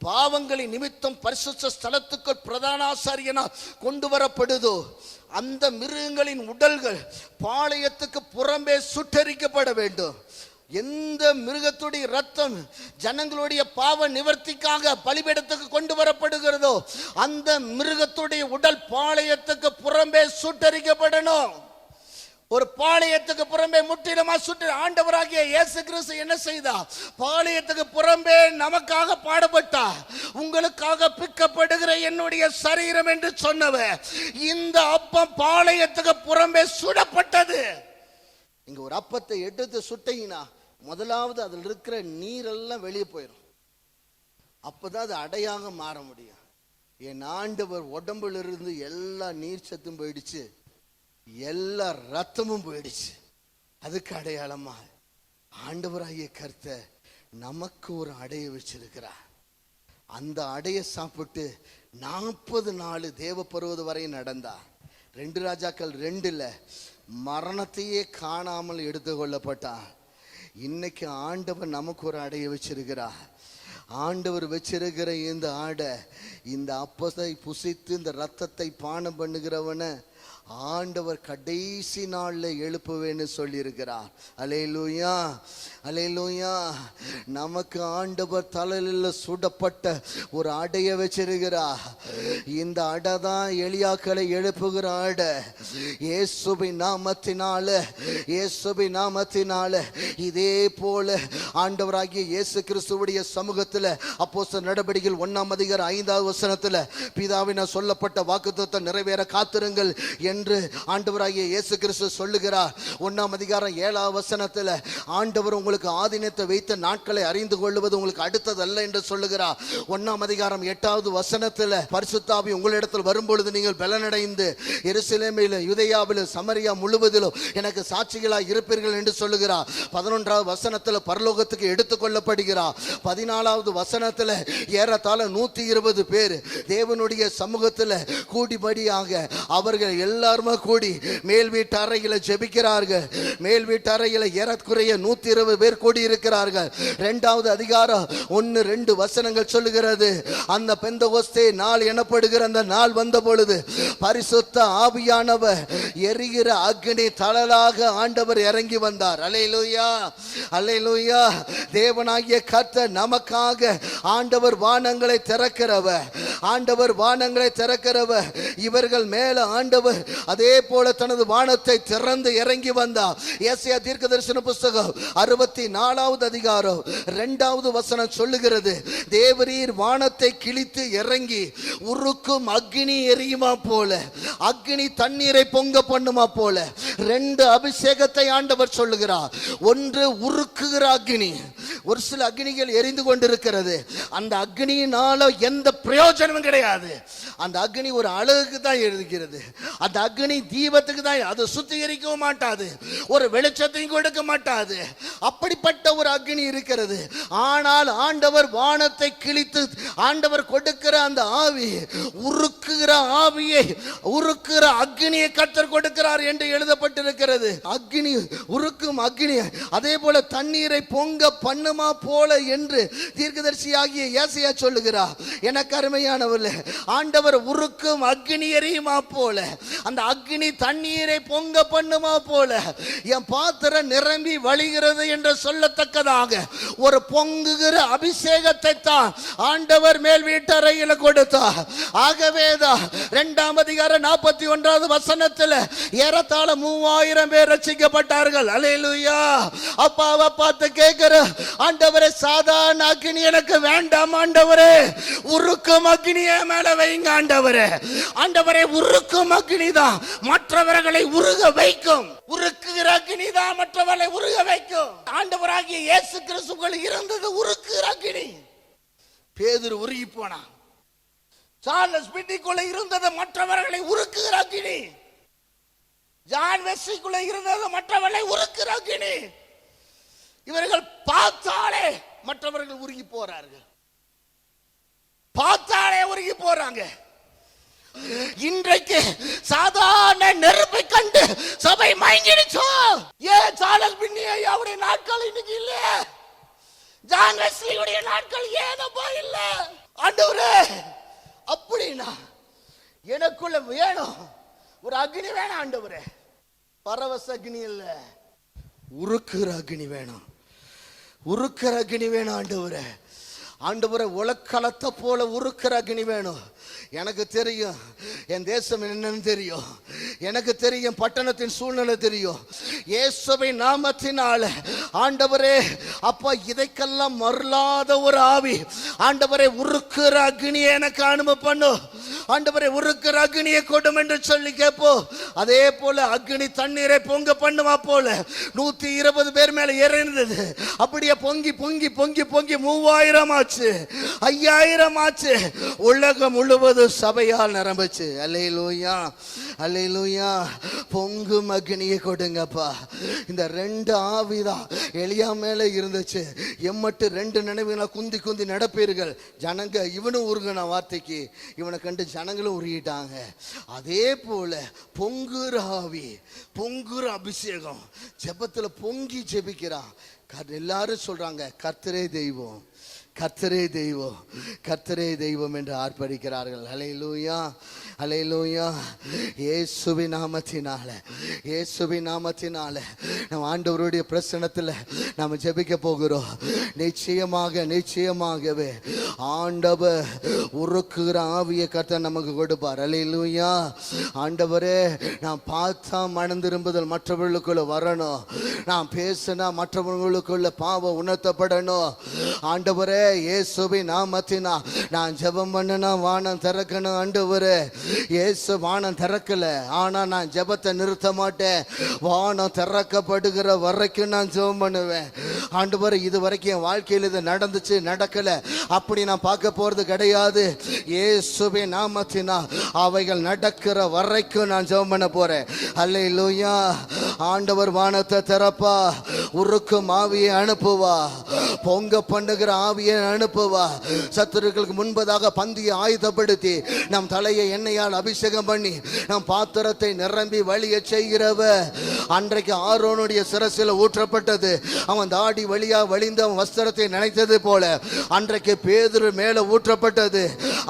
பாவங்களை நிமித்தம் பரிசுத்த ஸ்தலத்துக்குள் பிரதான ஆசாரியனால் கொண்டு வரப்படுதோ அந்த மிருகங்களின் உடல்கள் பாளையத்துக்கு புறம்பே சுட்டரிக்கப்பட வேண்டும். எந்த மிருகத்துடைய ரத்தம் ஜனங்களுடைய பாவ நிவர்த்திக்காக பலிபீடத்துக்கு கொண்டு வரப்படுகிறதோ அந்த மிருகத்துடைய உடல் பாளையத்துக்கு புறம்பே சுட்டரிக்கப்படணும். ஒரு பாளையத்துக்கு புறம்பே முற்றிலுமா சுட்டு ஆண்டவராகிய இயேசு கிறிஸ்து என்ன செய்தா, பாளையத்துக்கு புறம்பே நமக்காக பாடுபட்டா, உங்களுக்காக பிக்கப்படுகிற என்னுடைய சரீரம் என்று சொன்னவர். இந்த அப்பம் பாளையத்துக்கு புறம்பே சுடப்பட்டது. இங்க ஒரு அப்பத்தை எடுத்து சுட்டீங்கன்னா முதலாவது அதில் இருக்கிற நீரெல்லாம் வெளியே போயிடும். அப்பதான் அது அடையாக மாற முடியும். என் ஆண்டவர் உடம்புல இருந்து எல்லா நீர் சத்தும் போயிடுச்சு, எல்லா ரத்தமும் போயிடுச்சு. அதுக்கு அடையாளமா ஆண்டவராகிய கர்த்தர் நமக்கு ஒரு அடைய வச்சிருக்கிறார். அந்த அடைய சாப்பிட்டு 40 நாள் தேவ பருவத வரை நடந்தா. 2 ராஜாக்கள் 2ல் மரணத்தையே காணாமல் எடுத்துக்கொள்ளப்பட்டான். இன்னைக்கு ஆண்டவர் நமக்கு ஒரு அடைய வச்சிருக்கிறார். ஆண்டவர் வச்சிருக்கிற இந்த ஆடை, இந்த அப்பத்தை புசித்து இந்த ரத்தத்தை பானம் பண்ணுகிறவனை ஆண்டவர் கடைசி நாள்ல எழுப்புவேன்னு சொல்லியிருக்கிறார். அல்லேலூயா, அல்லேலூயா. நமக்கு ஆண்டவர் தலையில சுடப்பட்ட ஒரு அடைய வச்சிருக்கிறார். இந்த அடை தான் எலியாக்களை எழுப்புகிற அடை. இயேசுவின் நாமத்தினால, இயேசுவின் நாமத்தினால இதே போல ஆண்டவராகிய இயேசு கிறிஸ்துவுடைய சமூகத்தில் அப்போஸ்தலர் நடபடிகள் 1ஆம் அதிகாரம் 5வது வசனத்தில் பிதாவினால் சொல்லப்பட்ட வாக்குத்தத்தம் நிறைவேற காத்திருங்கள் என்று ஆண்டவராகிய இயேசு கிறிஸ்து சொல்லுகிறார். 1ஆம் அதிகாரம் 7வது வசனத்தில் ஆண்டவர் உங்களுக்கு ஆதீனத்தை வைத்த நாட்களை அறிந்து கொள்வது உங்களுக்கு அடுத்ததல்ல என்று சொல்லுகிறார். 1ஆம் அதிகாரம் 8வது வசனத்தில் பரிசுத்த ஆவி உங்களிடத்தில் வரும்பொழுது நீங்கள் பலனடைந்து எருசலேமிலும் யூதேயாவிலும் சமரியா முழுவதிலும் எனக்கு சாட்சிகளாய் இருப்பீர்கள் என்று சொல்லுகிறார். 11வது வசனத்தில் பரலோகத்துக்கு எடுத்துக்கொள்ளப்படுகிறார். 14வது வசனத்தில் ஏறத்தாழ 120 பேர் தேவனுடைய சமூகத்தில் கூடிபடியாக அவர்கள் எல்லாருமே கூடி மேல் வீட்டு அறையில ஜெபிக்கிறார்கள். மேல் வீட்டு அறையில ஏறக்குறைய 120 பேர் கூடி இருக்கிறார்கள். 2வது அதிகாரம் 1-2 வசனங்கள் சொல்லுகிறது, அந்த பெந்தகோஸ்தே நாள் எனப்படுகிற அந்த நாள் வந்த பொழுது பரிசுத்த ஆவியானவர் எரிகிற அக்னி தழலாக ஆண்டவர் இறங்கி வந்தார். அல்லேலூயா, அல்லேலூயா. தேவனாகிய கர்த்தர் நமக்காக ஆண்டவர் வானங்களை திறக்கிறவர், ஆண்டவர் வானங்களை திறக்கிறவர். இவர்கள் மேல ஆண்டவர் அதே போல தனது வானத்தை திறந்து இறங்கி வந்தார். ஏசாயா தீர்க்கதரிசன புத்தகம் 64வது அதிகாரம் 2வது வசனம் சொல்லுகிறது, தேவரீர் வானத்தை கிழித்து இறங்கி உருக்கும் அக்னி எரியுமா போல, அக்னி தண்ணீரை பொங்க பண்ணுமா போல 2 அபிஷேகத்தை ஆண்டவர் சொல்லுகிறார். ஒன்று உருக்குகிற அக்னி. ஒரு சில அக்னிகள் எரிந்து கொண்டிருக்கிறது. அந்த அக்னியினால எந்த பிரயோஜனமும் கிடையாது. அந்த அக்னி ஒரு அழகுக்கு தான் இருக்கிறது. அந்த அக்னி தீபத்துக்கு தான், அது சுத்திகரிக்கவும் மாட்டாது, ஒரு வெளிச்சத்தையும் கொடுக்க மாட்டாது. அப்படிப்பட்ட ஒரு அக்னி இருக்கிறது. ஆனால் ஆண்டவர் வானத்தை கிழித்து ஆண்டவர் கொடுக்கிற அந்த ஆவி, உருக்குகிற ஆவியை, உருக்குகிற அக்னியை கர்த்தர் கொடுக்கிறார் என்று எழுதப்பட்டிருக்கிறது. அக்னி, உருக்கும் அக்னி, அதே போல தண்ணீரை பொங்க பண்ணுமா போல என்று தீர்க்கதரிசியாகிய ஏசாயா சொல்லுகிறார். எனக்கு அருமையானவர்களே, ஆண்டவர் உருக்கும் அக்னி எரியுமா போல, அந்த அக்னி தண்ணீரை பொங்க பண்ணுமா போல என் பாத்திரம் நிரம்பி வழிகிறது என்று சொல்லத்தக்கதாக ஒரு பொங்குகிற அபிஷேகத்தை தான் ஆண்டவர் மேல் வீட்டறையில் கொடுத்தார். ஆகவேதான் 2ஆம் அதிகாரம் 41வது வசனத்தில் ஏறத்தாழ 3000 பேர் ரட்சிக்கப்பட்டார்கள். அல்லேலூயா. அப்பாவை பார்த்து கேட்கிற, ஆண்டவரே சாதாரண அக்னி எனக்கு வேண்டாம் ஆண்டவரே, உருக்கும் அக்னியே மேல வைங்க ஆண்டவரே. ஆண்டவரே, உருக்கும் அக்னி தான் மற்றவர்களை உருக வைக்கும். உருக்குகிற அக்னி தான் மற்றவர்களை உருக வைக்கும். ஆண்டவராகிய இயேசு கிறிஸ்துவுக்குள் இருந்தது உருக்குகிற அக்னி. பேதுரு உருகி போனான். சார்லஸ் பிட்டிக்குள்ள இருந்தது மற்றவர்களை உருக்குகிற அக்னி. ஜான் வெஸ்லிக்குள்ள இருந்தது மற்றவர்களை உருக்குகிற அக்னி. இவர்கள் பார்த்தாலே மற்றவர்கள் உருகி போறார்கள், பார்த்தாலே உருகி போறாங்க. இன்றைக்கு சாதாரண நெருப்பை கண்டு சபை மயங்கிடுச்சோ? ஏன் சார்லஸ் பின்னியுடைய நாட்கள் இன்னைக்கு இல்ல? ஜான் வெஸ்லியுடைய நாட்கள் ஏனப்பா இல்ல? ஆண்டவரே, அப்படின்னா எனக்குள்ள வேணும் ஒரு அக்னி வேணும் ஆண்டவரே. பரவச அக்னி இல்ல, உருக்குற அக்னி வேணும். உருக்குற அக்னி வேணும் ஆண்டவரே. ஆண்டவரே, உலக்களத்தை போல உருக்குற அக்னி வேணும். எனக்கு தெரியும் என் தேசம் என்னன்னு தெரியும், எனக்கு தெரியும் பட்டணத்தின் சூழ்நிலை தெரியும். இயேசுவின் நாமத்தினால ஆண்டவரே அப்பா, இதைக்கெல்லாம் மறலாத ஒரு ஆவி ஆண்டவரே, உருக்குற அக்னியை எனக்கு அனுபவம் பண்ணும் ஆண்டவரே. உருக்குற அக்னியை கொடும் என்று சொல்லி கேட்போ. அதே போல அக்னி தண்ணீரை பொங்க பண்ணுமா போல 120 பேர் மேல இறந்தது. அப்படியே பொங்கி பொங்கி பொங்கி பொங்கி 3000 ஆச்சு, 5000 ஆச்சு. உலகம் முழுவதும் சபையால் நிரம்பிச்சு. அல்லேலூயா, அல்லேலூயா. பொங்கும் அக்னியை கொடுங்கப்பா. இந்த 2 ஆவிதான் எலியா மேல இருந்துச்சு. எம்மட்டு 2 நினைவுகளை குந்தி குந்தி நடப்பீர்கள். ஜனங்க இவனும் உருகின வார்த்தைக்கு இவனை கண்டு ஜனங்களும் உருகிட்டாங்க. அதே போல பொங்குற ஆவி, பொங்குற அபிஷேகம், ஜெபத்துல பொங்கி ஜெபிக்கிறான். எல்லாரும் சொல்றாங்க, கர்த்தரே தெய்வம், கர்த்தரே தெய்வம், கர்த்தரே தெய்வம் என்று ஆர்ப்பரிக்கிறார்கள். அல்லேலூயா, அல்லேலூயா. இயேசுவின் நாமத்தினால, இயேசுவின் நாமத்தினால நம்ம ஆண்டவருடைய பிரசன்னத்தில் நாம் ஜெபிக்க போகிறோம். நிச்சயமாக, நிச்சயமாகவே ஆண்டவர் உருக்குகிற ஆவியை கர்த்தர் நமக்கு கொடுப்பார். அல்லேலூயா. ஆண்டவரே, நான் பார்த்தா மனம் திரும்புதல் மற்றவர்களுக்குள்ள வரணும், நான் பேசினா மற்றவர்களுக்குள்ள பாவம் உணர்த்தப்படணும். ஆண்டவரே, இயேசுவின் நாமத்தினா நான் ஜெபம் பண்ணனா வானம் திறக்கணும். ஆண்டவரே, இயேசு வானம் திறக்கல, ஆனா நான் ஜெபத்தை நிறுத்த மாட்டேன். வானம் திறக்கப்படுகிற வரைக்கும் நான் ஜெபம் பண்ணுவேன். ஆண்டவரே, இது வரைக்கும் என் வாழ்க்கையில் இது நடந்துச்சு நடக்கல அப்படி நான் பார்க்க போறது கிடையாது. இயேசுவின் நாமத்தினா அவைகள் நடக்கிற வரைக்கும் நான் ஜெபம் பண்ண போறேன். அல்லேலூயா. ஆண்டவர் வானத்தை திறப்பா, உருக்கும் ஆவியை அனுப்புவா, பொங்க பண்ணுகிற ஆவியை அனுப்புவா. சத்துருக்களுக்கு முன்பதாக பந்தியை ஆயுதப்படுத்தி நம் தலையை எண்ணெயால் அபிஷேகம் பண்ணி நம் பாத்திரத்தை நிரம்பி வழிய செய்கிறவ. அன்றைக்கு ஆரோனுடைய சிரசில் ஊற்றப்பட்டது, அவன் தாடி வழியா வழிந்த வஸ்திரத்தை நினைத்தது போல அன்றைக்கு பேதுரு மேல ஊற்றப்பட்டது.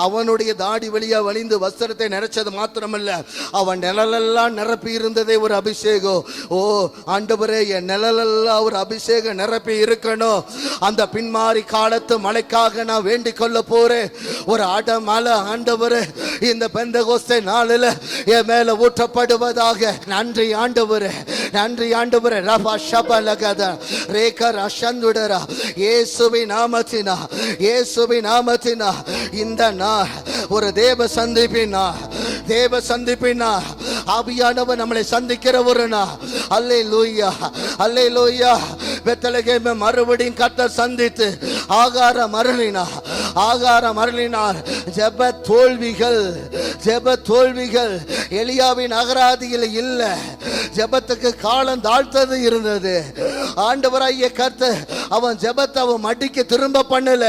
அவனுடைய தாடி வழியா வழிந்து வஸ்திரத்தை நினைச்சது மாத்திரமல்ல, அவன் நிழலெல்லாம் நிரப்பி இருந்ததே ஒரு அபிஷேகம். ஓ ஆண்டவரே, என் நிழலெல்லாம் ஒரு அபிஷேகம் நிரப்பி இருக்கணும். அந்த பின்மாறி காலத்து மழைக்காக நான் வேண்டிக் கொள்ள போறேன். ஒரு அடமழை ஆண்டவரே இந்த பெந்தகோஸ்தே நாளில் என் மேல ஊற்றப்படுவதாக. நன்றி ஆண்டவரே, நன்றி ஆண்டவரே. ரபா ஷபலகத ரேகர் அஷந்துடரா. இயேசுவின் நாமத்தினா, இயேசுவின் நாமத்தினா இந்த நாள் ஒரு தேவ சந்திப்பினா, தேவ சந்திப்பினா ஆவியானவர் நம்மளை சந்திக்கிற ஒரு நாள். அல்லேலூயா, அல்லேலூயா. பெத்லகேமை மறுபடியும் கர்த்தர் சந்தித்து ஆகாரம் அருளினார், ஆகாரம் அருளினார். ஜெப தோல்விகள், ஜெப தோல்விகள் எலியாவின் அகராதியில் இல்ல. ஜெபத்துக்கு காலம் தாழ்த்தது இருந்தது. ஆண்டவராகிய கர்த்தர் அவன் ஜெபத்தை அவன் மடிக்க திரும்ப பண்ணல.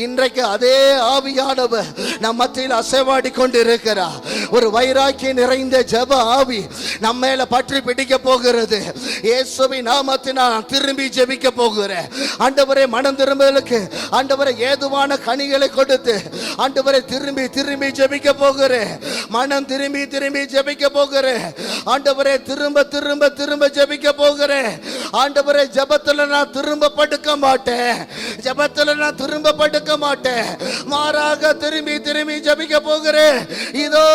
இன்றைக்கு அதே ஆவியானவர் நம் மத்தியில் அசைவாடி கொண்டு இருக்கிறார். ஒரு வைராக்கியம் நிறைந்த ஜெப ஆவி நம்ம மேல பற்றி பிடிக்க போகிறது. இயேசுவின் நாமத்தினால் திரும்பி ஜெபிக்க போகிறேன். ஆண்டவரே, மனம் திரும்பலுக்கு ஆண்டவரே ஏதுவான கனிகளை கொடுத்து ஆண்டவரே திரும்பி திரும்பி ஜெபிக்க போகிறேன். மனம் திரும்பி திரும்பி ஜெபிக்க போகிறேன். ஆண்டவரே, திரும்ப திரும்ப திரும்ப ஜெபிக்க போகிறேன். ஆண்டவரே, ஜெபத்துல நான் திரும்ப படுக்க மாட்டேன். ஜெபத்துல நான் திரும்ப படுக்க மாட்டேன். மாறாக திரும்பி திரும்பி ஜெபிக்க போகிறேன். இதோ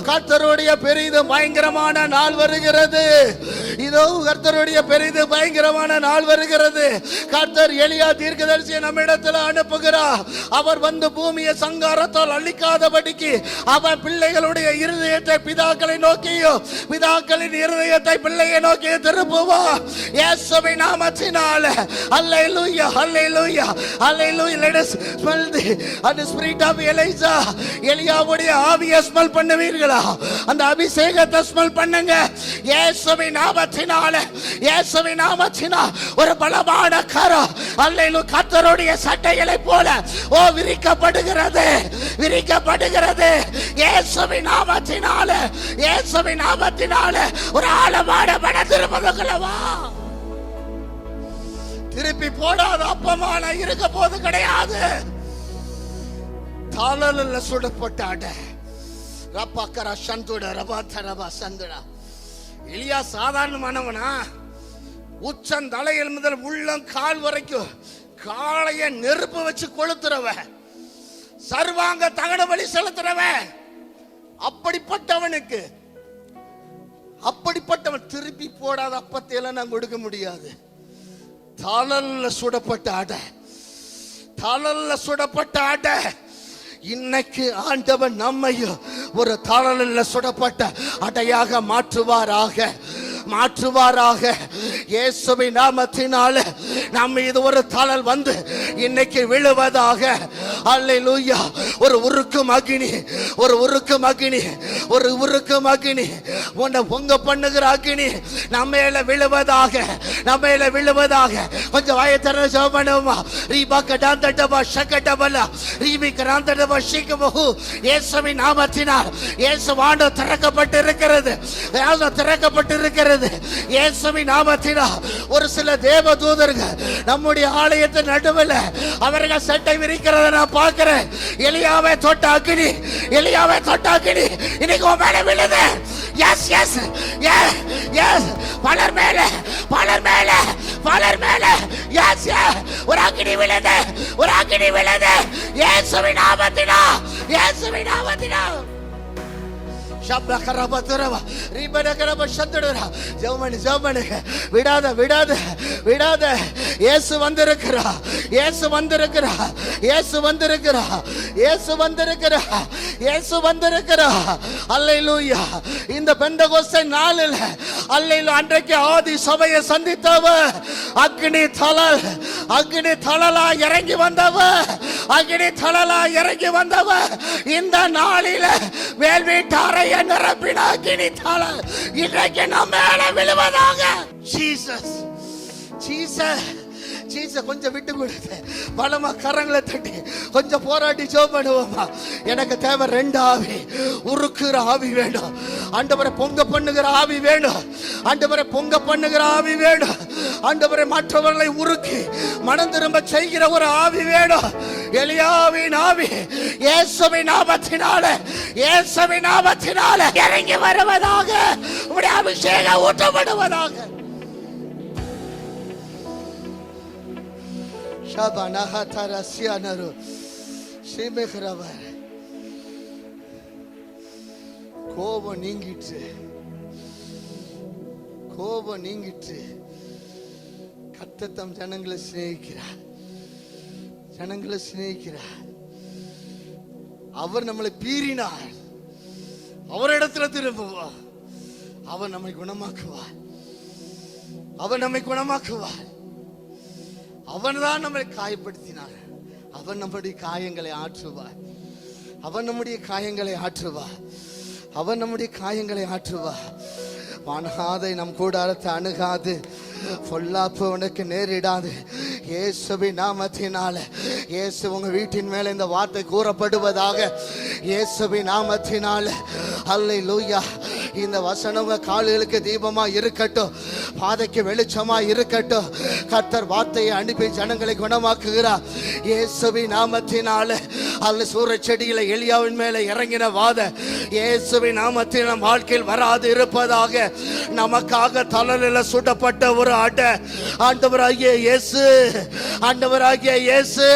கர்த்தருடைய பெரிது பயங்கரமான நாள் வருகிறது. இதோ கர்த்தருடைய பெரிது பயங்கரமான நாள் வருகிறது. கர்த்தர் எலியா தீர்க்கதரிசியை நம்மிடத்தில் அனுப்புகிறார். அவர் வந்து பூமியை சங்காரத்தால் அழிக்காதபடிக்கு அவர் பிள்ளைகளுடைய இருதயத்தை பிதாக்களை நோக்கியும் பிதாக்களின் இருதயத்தை பிள்ளையை நோக்கி திருப்புவார். இயேசுவின் நாமத்தினால அல்லேலூயா, அல்லேலூயா, அல்லேலூயா. Let us smell the spirit of Elijah. எலியாவுடைய ஆவியை ஸ்மெல் பண்ணுவீர்களா? அந்த அபிஷேகத்தை ஸ்மெல் பண்ணுங்க. இயேசுவின் நாமத்தினால, இயேசுவின் நாமத்தினால் ஒரு பலமான கரம் அல்லேலூயா கர்த்தருடைய சட்டைகளை போல விரிக்கப்படுகிறது, விரிக்கப்படுகிறது. இயேசுவின் நாமத்தினால, இயேசுவின் நாமத்தினால ஒரு ஆழமான மன திருப்பதுகளவா திருப்பி போடாத அப்பமான இருக்க போது கிடையாது. தாளல சுடப்பட்டாட ரப்பக்கர சந்துட ரபாத்தரபா சந்துடா. எலியா சாதாரணமானவனா? உச்சந்தலையில் முதல் உள்ளம் கால் வரைக்கும் காளைய நெருப்பு வச்சு கொளுத்துறவ, சர்வாங்க தகன பலி செலுத்துறவ. அப்படிப்பட்டவனுக்கு, அப்படிப்பட்டவன் திருப்பி போடாத அப்பத்தை எல்லாம் நான் கொடுக்க முடியாது. தலல்ல சுடப்பட்ட அடை, தலல்ல சுடப்பட்ட அடை. இன்னைக்கு ஆண்டவன் நம்மையும் ஒரு தலல்ல சுடப்பட்ட அடையாக மாற்றுவாராக, மாற்றுவாராக. இயேசுவின் நாமத்தினால நம்ம இது ஒரு தளல் வந்து இன்னைக்கு விழுவதாக. அல்லேலூயா. ஒரு உருக்கும் அக்னி, ஒரு உருக்கும் அக்னி, ஒரு உருக்கும் அக்னி, உன்னை பொங்க பண்ணுகிற அக்னி நம்ம மேல விழுவதாக, நம்ம மேல விழுவதாக. கொஞ்சம் வாயத்தர ஜெபணுமா? ரீபா கடாந்தடபா ஷகடபல ரீபி கராந்தடபா ஷிகபஹு. இயேசுவின் நாமத்தினால் இயேசு வாண்டு திறக்கப்பட்டு இருக்கிறது, திறக்கப்பட்டு இருக்கிறது. இயேசுவின் நாமத்தினால் ஒரு சில தேவ தூதர்கள் நம்முடைய ஆலயத்தின் நடுவில் அவர்கள் சட்டை விரிக்கிறத நான் பார்க்கிறேன். எலியாவை தொட்ட அக்னி, எலியாவை தொட்ட அக்னி இன்னைக்கு மேல விழுது. எஸ் எஸ் எஸ், பலர் மேல, பலர் மேல, பலர் மேல. எஸ், ஒரு அக்னி விழுது, ஒரு அக்னி விழுது. இயேசுவின் நாமத்தினால், இயேசுவின் நாமத்தினால். விடாத விடாத விடாத. இயேசு வந்திருக்கிறா, இயேசு வந்திருக்கிறா, இயேசு வந்திருக்கிறா, இயேசு வந்திருக்கிறா, இயேசு வந்திருக்கிறா. அல்லேலூயா. இந்த பெந்தகோஸ்தே நாளில் அல்லேலூயா அன்றைக்கு ஆதி சபையை சந்தித்தவ அக்னி தலல், அக்னி தலலா இறங்கி வந்தவ, அக்னி தலலா இறங்கி வந்தவ இந்த நாளில் மேல் வீட்டாரை நிரப்பின அக்னி தலல் இன்றைக்கு நம்ம மேல விழுவதாக. Jesus, Jesus, Jesus. கொஞ்சம் விட்டு கொடுத்து பலமா கரங்களை தட்டி கொஞ்சம் போராட்டி ஜெபம் பண்ணுவோமா? எனக்கு தேவை ரெண்டு ஆவி. உருக்குற ஆவி வேணும் ஆண்டவரே, பொங்க பண்ணுகிற ஆவி வேணும் ஆண்டவரே, பொங்க பண்ணுகிற ஆவி வேணும் ஆண்டவரே. மற்றவர்களை உருக்கி மனம் திரும்ப செய்கிற ஒரு ஆவி வேணும். எலியாவின் ஆவி இயேசுவின் நாமத்தினால, இயேசுவின் நாமத்தினால இறங்கி வருவதாக. உம்முடைய அபிஷேகம் ஊற்றப்படுவதாக. கோபம் நீங்கிட்டு, கோபம் நீங்கிட்டு. கர்த்தர் தம் ஜனங்களை சிநேகிக்கிறார், ஜனங்களை சிநேகிக்கிறார். அவர் நம்மளை பீறினார், அவரிடத்துல திரும்புவார். அவர் நம்மை குணமாக்குவார், அவர் நம்மை குணமாக்குவார். அவன் தான் நம்மை காயப்படுத்தினார், அவன் நம்முடைய காயங்களை ஆற்றுவார், அவன் நம்முடைய காயங்களை ஆற்றுவார், அவன் நம்முடைய காயங்களை ஆற்றுவார். வானகாதை நம் கூடாரத்தை அணுகாது, பொல்லாப்பு உனக்கு நேரிடாது இயேசுவின் நாமத்தினால. இயேசு உங்க வீட்டின் மேல இந்த வார்த்தை கூறப்படுவதாக இயேசுவின் நாமத்தினால. அல்லேலூயா. இந்த வசனம் உங்க கால்களுக்கு தீபமா இருக்கட்டும், பாதைக்கு வெளிச்சமா இருக்கட்டும். கர்த்தர் வார்த்தையை அனுப்பி ஜனங்களை குணமாக்குகிறார் இயேசுவின் நாமத்தினால. அல்ல சூரிய செடியில எலியாவின் மேல இறங்கின வாத இயேசுவின் நாமத்தில் நம் வாழ்க்கையில் வராது இருப்பதாக. நமக்காக தலலில சுடப்பட்ட ஒரு ஆண்டவராகிய இயேசு, ஆண்டவராகிய இயேசு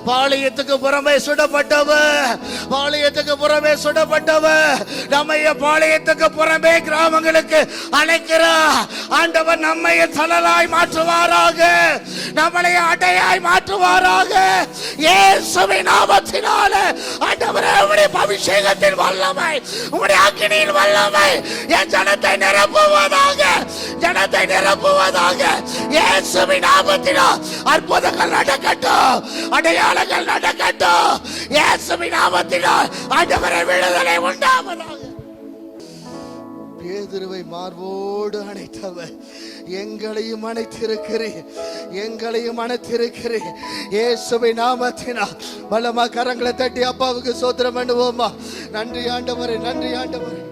பாளையத்துக்கு புறமே சுடப்பட்டவர், பாளையத்துக்கு புறமே சுடப்பட்டவர். நம்மைய பாளையத்துக்கு புறமே கிராமங்களுக்கு அழைக்கிறார் ஆண்டவர். நம்மை தலலாய் மாற்றுவாராக, நம்மளை அடையாய் மாற்றுவாராக இயேசுவின் நாமத்தினால. ஆண்டவரே, உம்முடைய அபிஷேகத்தின் வல்லமை, உம்முடைய அக்கினியின் வல்லமை என் ஜனத்தை நிரப்புவதாக, ஜனத்தை நிரப்புவதாக இயேசுவின் நாமத்தினால். அற்புதங்கள் நடக்கட்டும், அடையாளங்கள் நடக்கட்டும் இயேசுவின் நாமத்தினால். ஆண்டவரே, விடுதலை உண்டாவதாக. பேதுருவை மார்போடு அணைத்தவர் எங்களையும் அணைத்திருக்கிறீர், எங்களையும் அணைத்திருக்கிறீர் இயேசுவின் நாமத்தினால். பலமா கரங்களை தட்டி அப்பாவுக்கு சோத்திரம் பண்ணுவோமா. நன்றி ஆண்டவரே, நன்றி ஆண்டவரே.